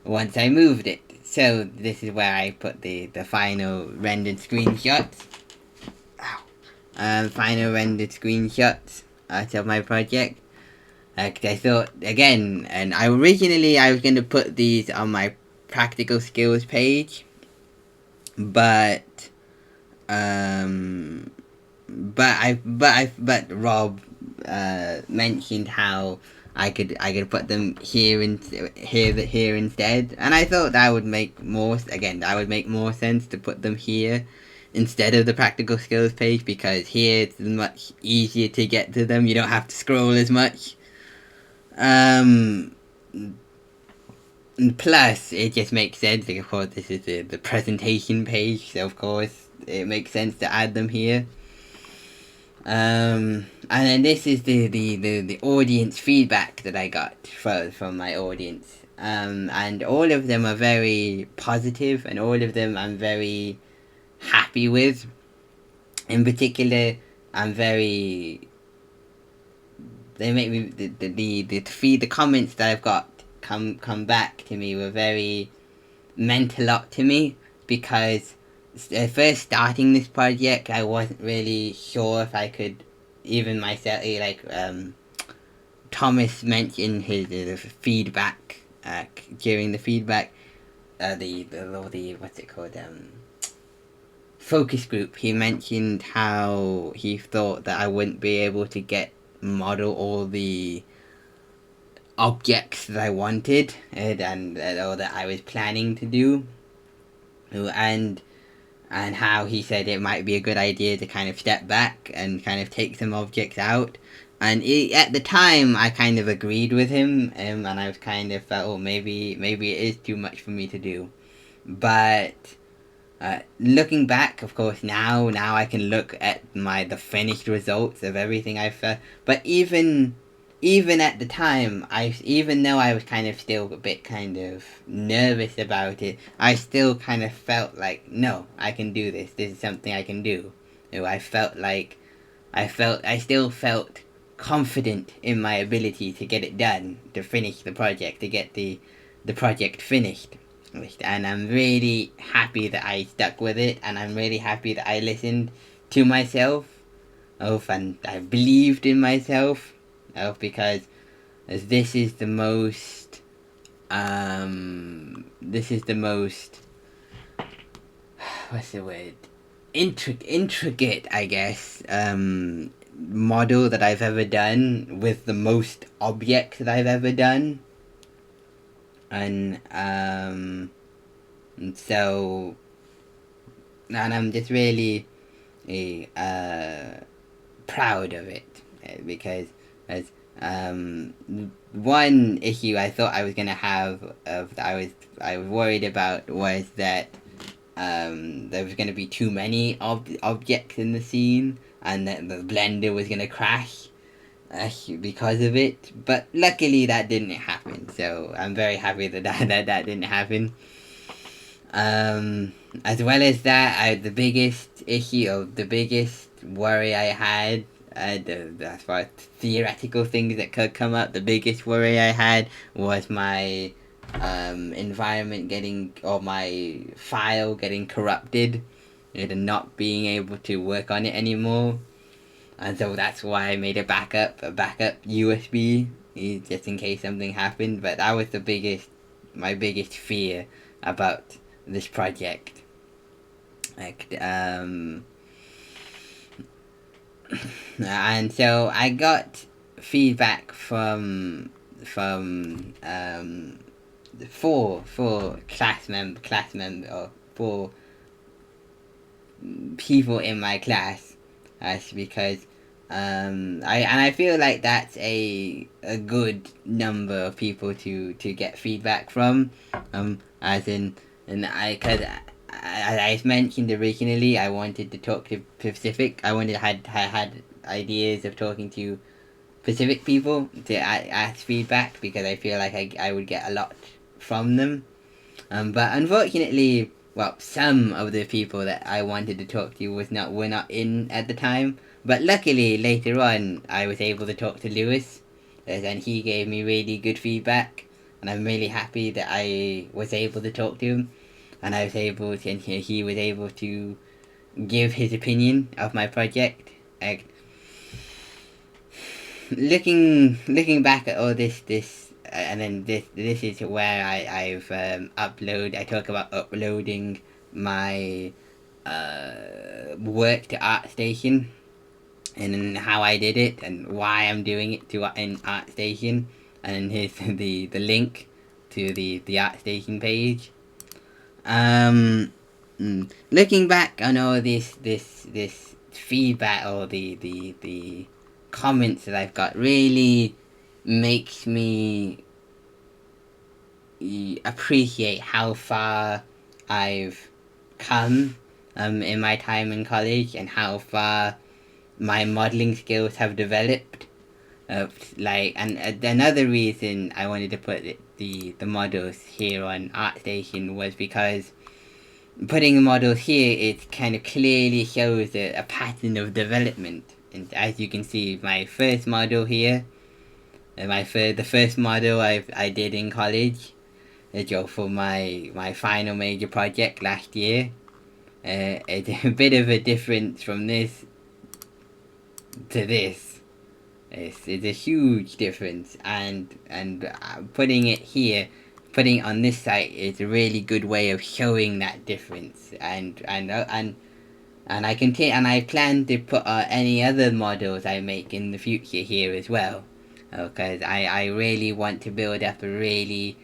once I moved it. So this is where I put the final rendered screenshots. Final rendered screenshots out of my project. Cause I thought again, and I was going to put these on my practical skills page, but Rob mentioned how I could put them here instead, and I thought that would make more sense to put them here instead of the practical skills page, because here it's much easier to get to them. You don't have to scroll as much. And plus, it just makes sense. Like, of course, this is the presentation page, so of course it makes sense to add them here. And then this is the audience feedback that I got from my audience. And all of them are very positive, and all of them I'm very happy with. In particular, I'm very. They make me the comments that I've got come back to me were very meant a lot to me, because first starting this project, I wasn't really sure if I could even myself, Thomas mentioned his feedback during the feedback, the what's it called, focus group. He mentioned how he thought that I wouldn't be able to model all the objects that I wanted, or that I was planning to do, and how he said it might be a good idea to kind of step back and kind of take some objects out. And at the time, I kind of agreed with him, and I was kind of felt, oh, maybe it is too much for me to do. But looking back, of course, now I can look at the finished results of everything I've. But even at the time, even though I was kind of still a bit kind of nervous about it, I still kind of felt like, no, I can do this. This is something I can do. I still felt confident in my ability to get it done, to finish the project, to get the project finished. And I'm really happy that I stuck with it, and I'm really happy that I listened to myself. And I believed in myself. Because this is the most, what's the word? Intricate, I guess, model that I've ever done, with the most objects that I've ever done. And so, and I'm just really proud of it, because as one issue I thought I was gonna have, that I was worried about, was that there was gonna be too many objects in the scene, and that the blender was gonna crash because of it. But luckily that didn't happen, so I'm very happy that that didn't happen. As well as that, the biggest issue, or the biggest worry I had, as far as theoretical things that could come up, the biggest worry I had was my environment or my file getting corrupted, and not being able to work on it anymore. And so that's why I made a backup USB, just in case something happened. But that was my biggest fear about this project. And so I got feedback from four class member, or four people in my class, because I feel like that's a good number of people to get feedback from, as in, and cause I mentioned originally, I wanted to talk to Pacific. I had ideas of talking to Pacific people to ask feedback, because I feel like I would get a lot from them. But unfortunately, well, some of the people that I wanted to talk to were not in at the time. But luckily, later on, I was able to talk to Lewis, and he gave me really good feedback. And I'm really happy that I was able to talk to him, and he was able to give his opinion of my project. Looking back at all this, and then this is where I've I talk about uploading my work to ArtStation, and how I did it, and why I'm doing it in ArtStation. And here's the link to the ArtStation page. Looking back on all this feedback, or the comments that I've got, really makes me appreciate how far I've come in my time in college, and how far my modeling skills have developed. And another reason I wanted to put the models here on ArtStation was because putting models here, it kind of clearly shows a pattern of development. And as you can see, my first model here, the first model I did in college, for my final major project last year. It's a bit of a difference from this to this. It's a huge difference, and putting it here, putting it on this site is a really good way of showing that difference. And I can and I plan to put any other models I make in the future here as well, because I really want to build up a really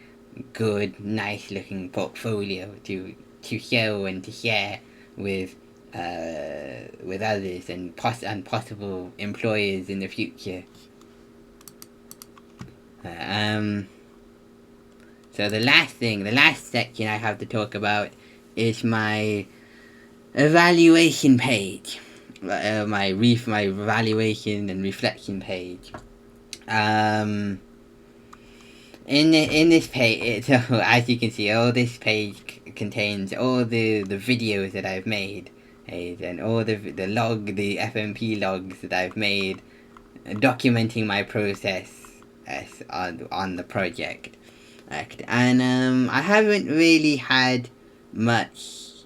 good, nice looking portfolio to show and to share with others and possible employers in the future. Um, so the last section I have to talk about is my evaluation page, my evaluation and reflection page. In this page, so as you can see, all this page contains all the videos that I've made, and all the FMP logs that I've made, documenting my process on the project. And I haven't really had much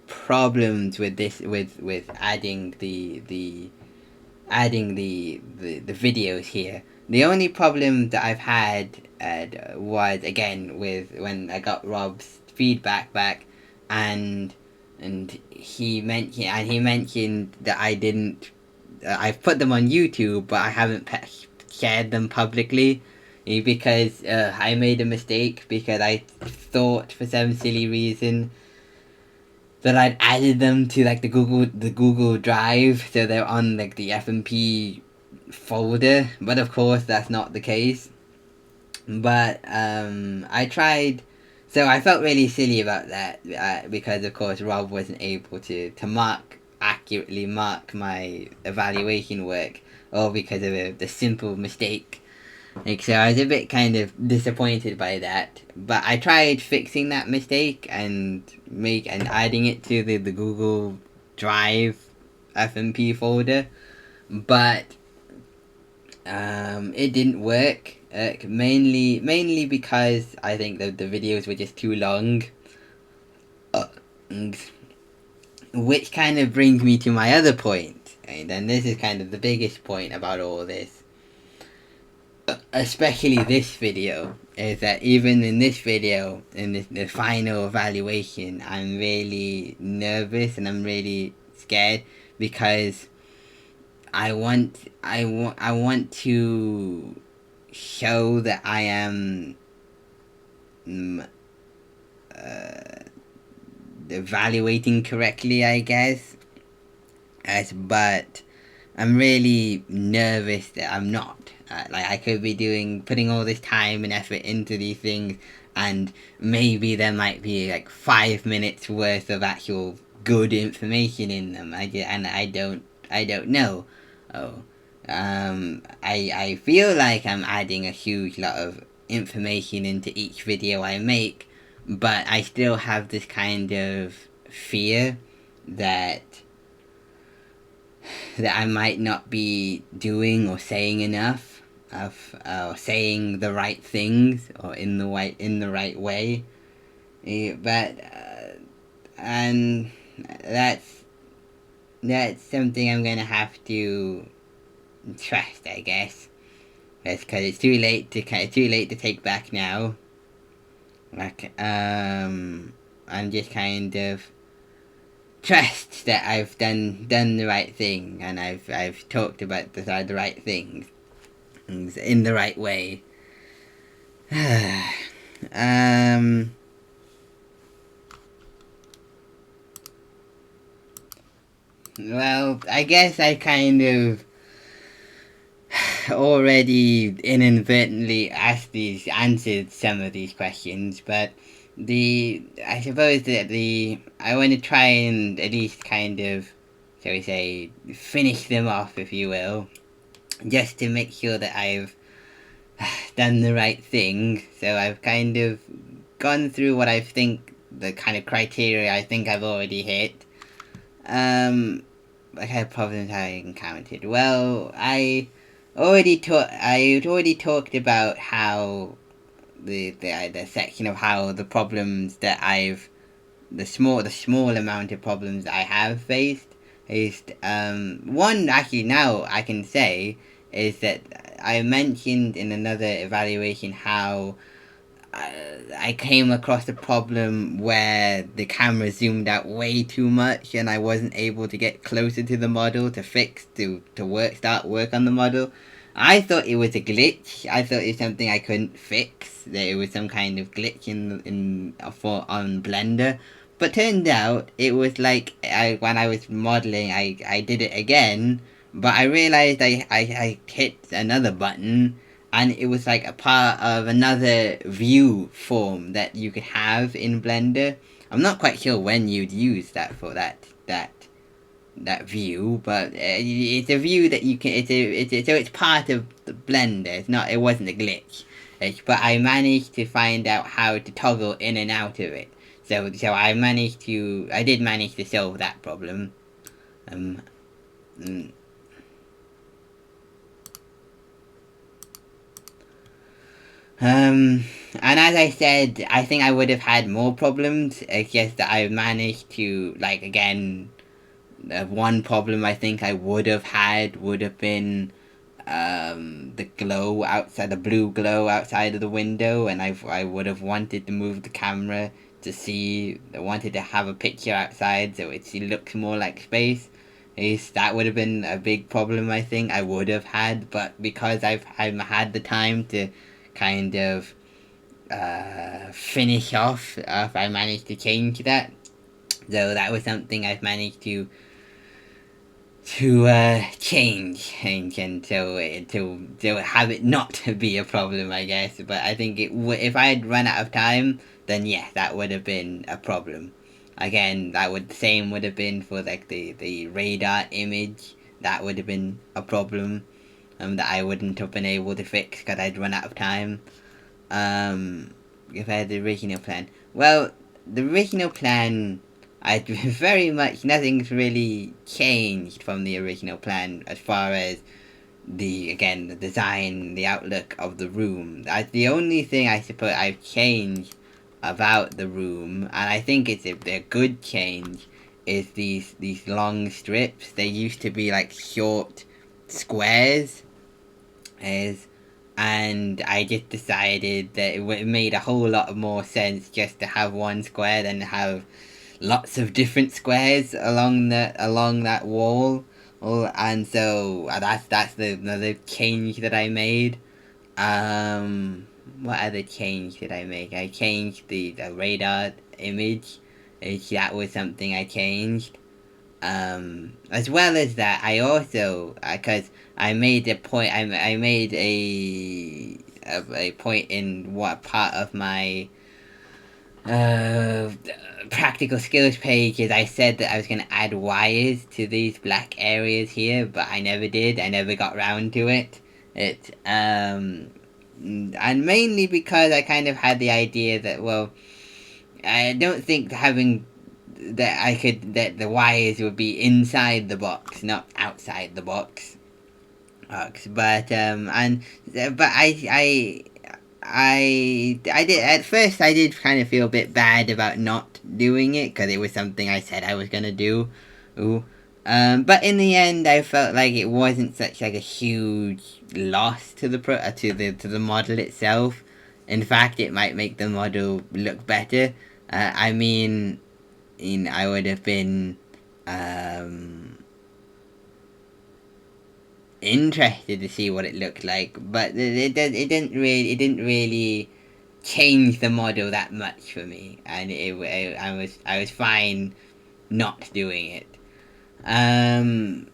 problems with this with adding the videos here. The only problem that I've had was again with when I got Rob's feedback back, and he mentioned that I didn't. I've put them on YouTube, but I haven't shared them publicly, because I made a mistake because I thought for some silly reason that I'd added them to like the Google Drive, so they're on like the FMP folder, but of course that's not the case. But I tried, so I felt really silly about that, because of course Rob wasn't able to accurately mark my evaluation work, all because of the simple mistake. Like, so I was a bit kind of disappointed by that, but I tried fixing that mistake and adding it to the Google Drive FMP folder, but it didn't work. Mainly because I think the videos were just too long. Which kind of brings me to my other point, and this is kind of the biggest point about all this. Especially this video, is that even in this video, in the final evaluation, I'm really nervous and I'm really scared, because I want to show that I am evaluating correctly, I guess. But I'm really nervous that I'm not. Like, I could be putting all this time and effort into these things, and maybe there might be like 5 minutes worth of actual good information in them. I don't know. I feel like I'm adding a huge lot of information into each video I make, but I still have this kind of fear that I might not be doing or saying enough of saying the right things or in the right way. But and that's something I'm gonna have to trust, I guess. That's because it's too late to take back now. Like, I'm just kind of trust that I've done the right thing, and I've talked about the right things in the right way. Well, I guess I kind of already inadvertently answered some of these questions, but I suppose that I want to try and at least kind of, shall we say, finish them off, if you will, just to make sure that I've done the right thing. So I've kind of gone through what I think the kind of criteria I think I've already hit. What kind of problems I encountered? Well, I already talked about how the section of how the problems that I've the small amount of problems I have faced is one actually now I can say is that I mentioned in another evaluation how I came across a problem where the camera zoomed out way too much and I wasn't able to get closer to the model to start work on the model. I thought it was a glitch. I thought it was something I couldn't fix. That it was some kind of glitch on Blender. But turned out it was like when I was modeling, I did it again, but I realized I hit another button and it was like a part of another view form that you could have in Blender. I'm not quite sure when you'd use that for that view, but it's a view that you can. So it's part of the Blender. It wasn't a glitch. But I managed to find out how to toggle in and out of it. So I did manage to solve that problem. Um, mm, and as I said, I think I would have had more problems. It's just that I managed to, like, again, one problem I think I would have had would have been the glow outside, the blue glow outside of the window, and I would have wanted to move the camera to see, I wanted to have a picture outside so it looks more like space. That would have been a big problem I think I would have had, but because I've had the time to kind of finish off, I managed to change that. So that was something I've managed to change and to have it not be a problem, I guess. But I think if I had run out of time, then yeah, that would have been a problem. Again, same would have been for like the radar image. That would have been a problem. That I wouldn't have been able to fix because I'd run out of time. Um, if I had the original plan. Well, the original plan, I very much nothing's really changed from the original plan as far as the design, the outlook of the room. The only thing I suppose I've changed about the room, and I think it's a good change, is these long strips. They used to be like short squares, is and I just decided that it made a whole lot more sense just to have one square than have lots of different squares along that wall. Oh, and so that's another change that I made. What other change did I make? I changed the radar image. That was something I changed. As well as that, I also because I made a point. I made a point in what part of my uh, practical skills page is I said that I was going to add wires to these black areas here, but I never did. I never got round to it. And mainly because I kind of had the idea that, well, I don't think having that the wires would be inside the box, not outside the box. But I did at first. I did kind of feel a bit bad about not doing it because it was something I said I was gonna do. Ooh. But in the end, I felt like it wasn't such like a huge loss to the model itself. In fact, it might make the model look better. I mean, I would have been um, interested to see what it looked like, but it didn't really change the model that much for me, and I was fine not doing it. Um,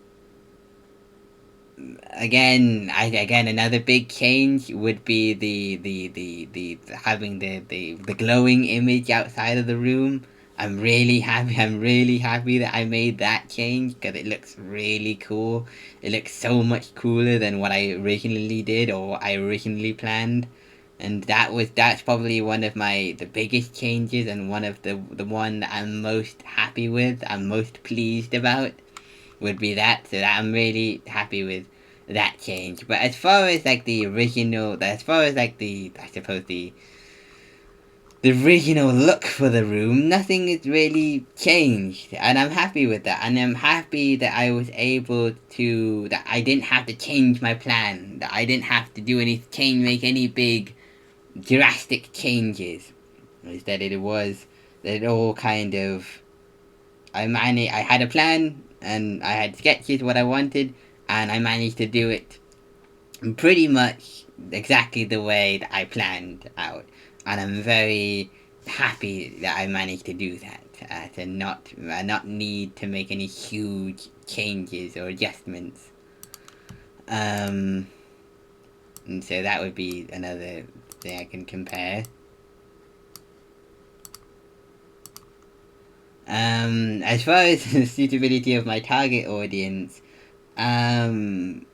again another big change would be the having the glowing image outside of the room. I'm really happy that I made that change because it looks really cool. It looks so much cooler than what I originally did or what I originally planned. and that's probably one of the biggest changes, and one of the one that I'm most happy with, I'm most pleased about, would be that. So that I'm really happy with that change. But as far as like the original, as far as like the, I suppose the original look for the room, nothing has really changed, and I'm happy with that. And I'm happy that I was able to, that I didn't have to change my plan, that I didn't have to make any big drastic changes. Is that it all kind of, I had a plan and I had sketches what I wanted, and I managed to do it pretty much exactly the way that I planned out, and I'm very happy that I managed to do that. To not need to make any huge changes or adjustments. Um, and so that would be another thing I can compare. As far as the suitability of my target audience, um,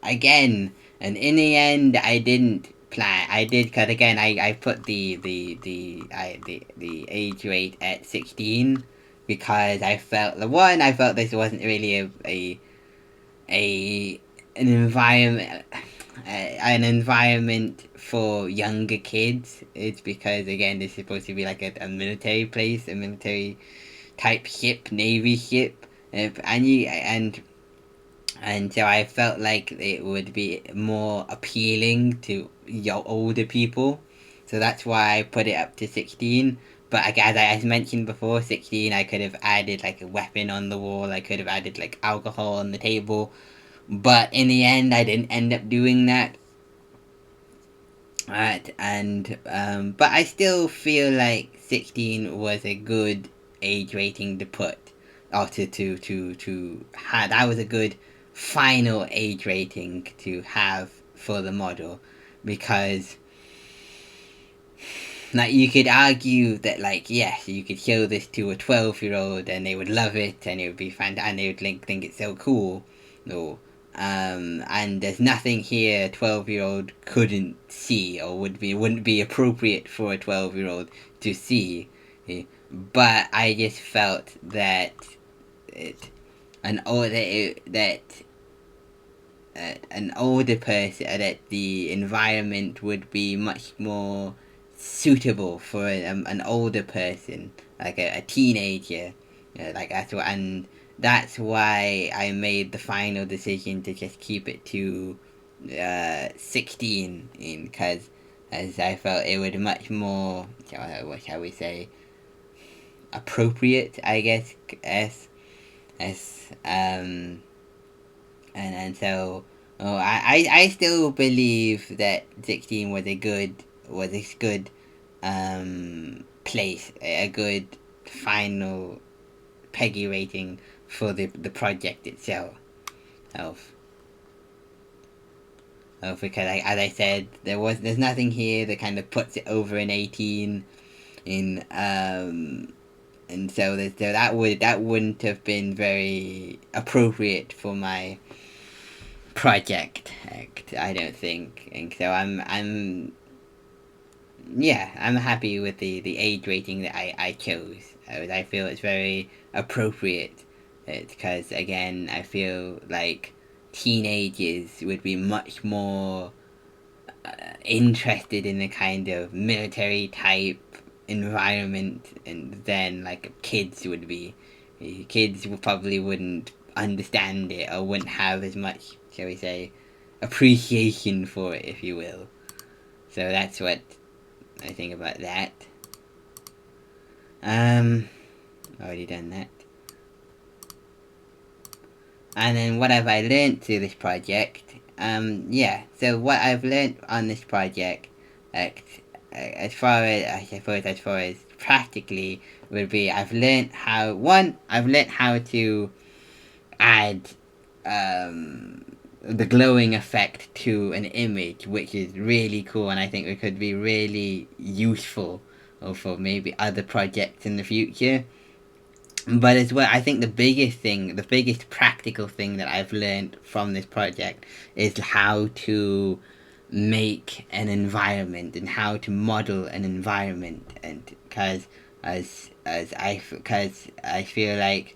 again, and in the end, I didn't plan. I did, because again, I put the age rate at 16, because I felt this wasn't really a an environment an environment for younger kids. It's because, again, this is supposed to be like a military place, a military type ship, navy ship, and so I felt like it would be more appealing to your older people. So that's why I put it up to 16. But as mentioned before, 16, I could have added like a weapon on the wall, I could have added like alcohol on the table. But in the end, I didn't end up doing that. Right, but I still feel like 16 was a good age rating to put, or to have. That was a good final age rating to have for the model, because like you could argue that, like, yes, you could show this to a 12-year-old and they would love it and it would be fun and they would think it's so cool. No. And there's nothing here a 12-year-old couldn't see or wouldn't be appropriate for a 12-year-old to see. But I just felt that it, an older that an older person, that the environment would be much more suitable for an older person, like a teenager. Like that's why I made the final decision to just keep it to 16, because as I felt it would much more, what shall we say, appropriate, I guess, as and so, I still believe that 16 was a good place, a good final Peggy rating for the project itself. Of, because as I said, there's nothing here that kind of puts it over an 18 in and so that wouldn't have been very appropriate for my project, I don't think. And so I'm happy with the age rating that I chose. I feel it's very appropriate, because again, I feel like teenagers would be much more interested in the kind of military type environment and than like kids would be. Kids probably wouldn't understand it or wouldn't have as much, shall we say, appreciation for it, if you will. So that's what I think about that. Already done that. And then what have I learned through this project? Yeah. So what I've learned on this project, as far as I suppose, as far as practically, would be I've learned how to add the glowing effect to an image, which is really cool, and I think it could be really useful for maybe other projects in the future. But as well, I think the biggest practical thing that I've learned from this project is how to make an environment and how to model an environment. And because I feel like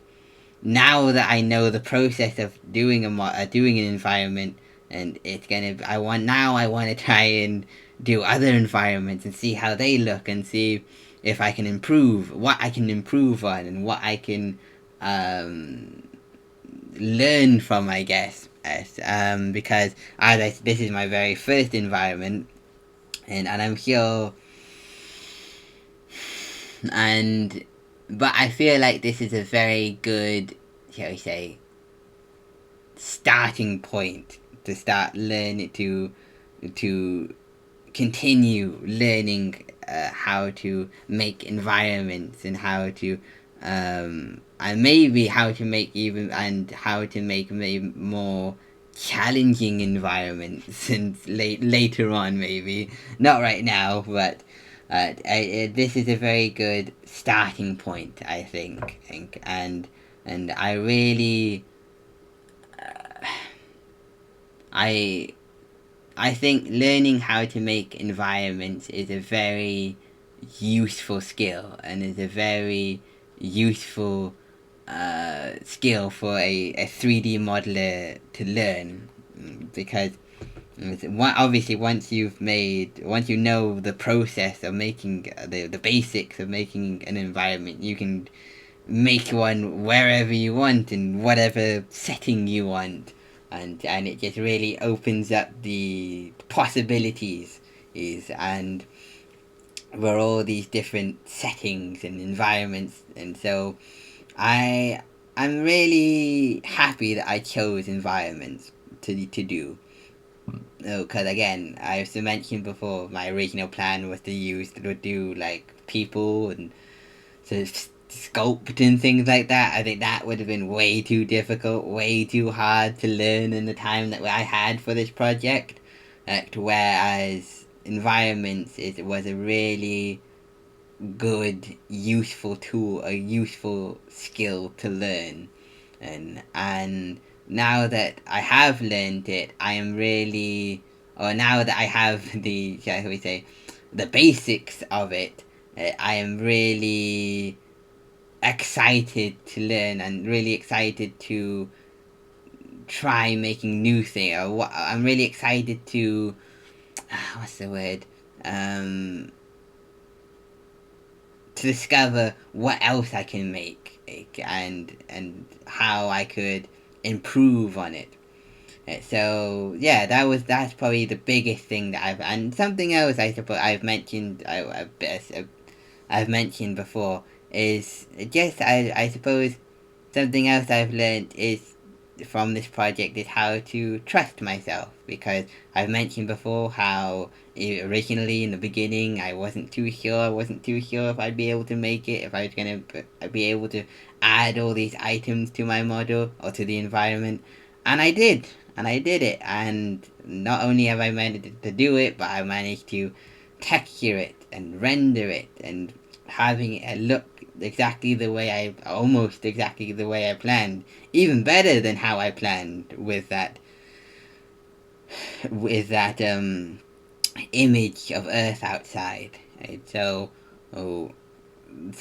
now that I know the process of doing doing an environment, and I want to try and do other environments and see how they look, and see if I can improve what I can improve on, and what I can learn from, I guess. Because this is my very first environment, and I'm sure, and but I feel like this is a very good, shall we say, starting point to start learning to continue learning how to make environments, and how to and maybe how to make even and how to make maybe more challenging environments and later on, maybe not right now, but this is a very good starting point, I think. And I really I I think learning how to make environments is a very useful skill, and is a very useful skill for a 3D modeler to learn. Because obviously once you know the process of making the basics of making an environment, you can make one wherever you want, in whatever setting you want, and it just really opens up the possibilities, and for all these different settings and environments. And so I'm really happy that I chose environments to do. Because again, I've mentioned before, my original plan was to do like people and sort of sculpt and things like that. I think that would have been way too difficult, way too hard to learn in the time that I had for this project. Whereas environments was a really good, useful tool, a useful skill to learn. And now that I have learned it, I am really, or now that I have the, shall we say, the basics of it, I am really excited to learn, and really excited to try making new things. I'm really excited to, what's the word? To discover what else I can make, and how I could improve on it. So yeah, that's probably the biggest thing that and something else I suppose I've mentioned before is just I suppose something else I've learned is from this project is how to trust myself, because I've mentioned before how originally in the beginning I wasn't too sure if I'd be able to make it, if I was gonna be able to add all these items to my model or to the environment, and I did, and I did it, and not only have I managed to do it, but I managed to texture it and render it and having it look almost exactly the way I planned, even better than how I planned with that image of Earth outside. Right? Oh,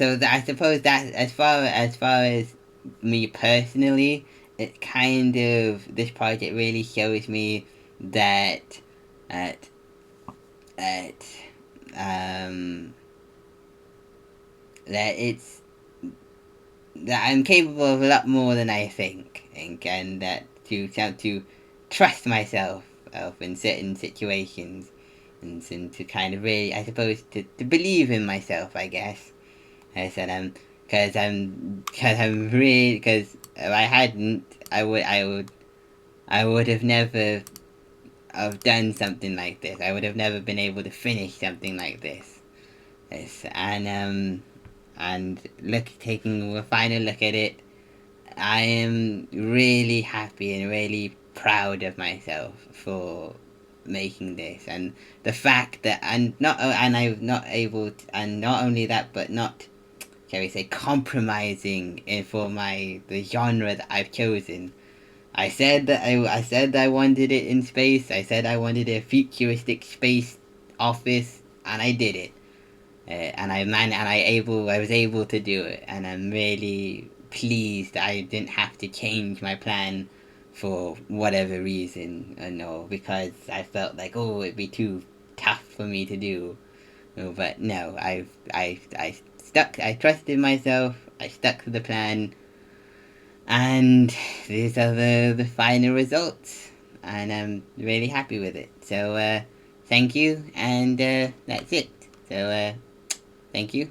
I suppose that as far as me personally, it kind of this project really shows me that that that um that it's that I'm capable of a lot more than I think, and that to trust myself in certain situations, and to kind of really, I suppose, to believe in myself, I guess. I said because if I hadn't, I would have never have done something like this. I would have never been able to finish something like this. Yes, and taking a final look at it, I am really happy and really proud of myself for making this, and the fact that I'm not able to, and not only that, but not, shall we say, compromising for the genre that I've chosen. I said I wanted it in space. I said I wanted a futuristic space office, and I did it. I was able to do it, and I'm really pleased I didn't have to change my plan for whatever reason, no, because I felt like, oh, it'd be too tough for me to do. No, but no, I trusted myself. I stuck to the plan, and these are the final results, and I'm really happy with it. So thank you, and that's it. So thank you.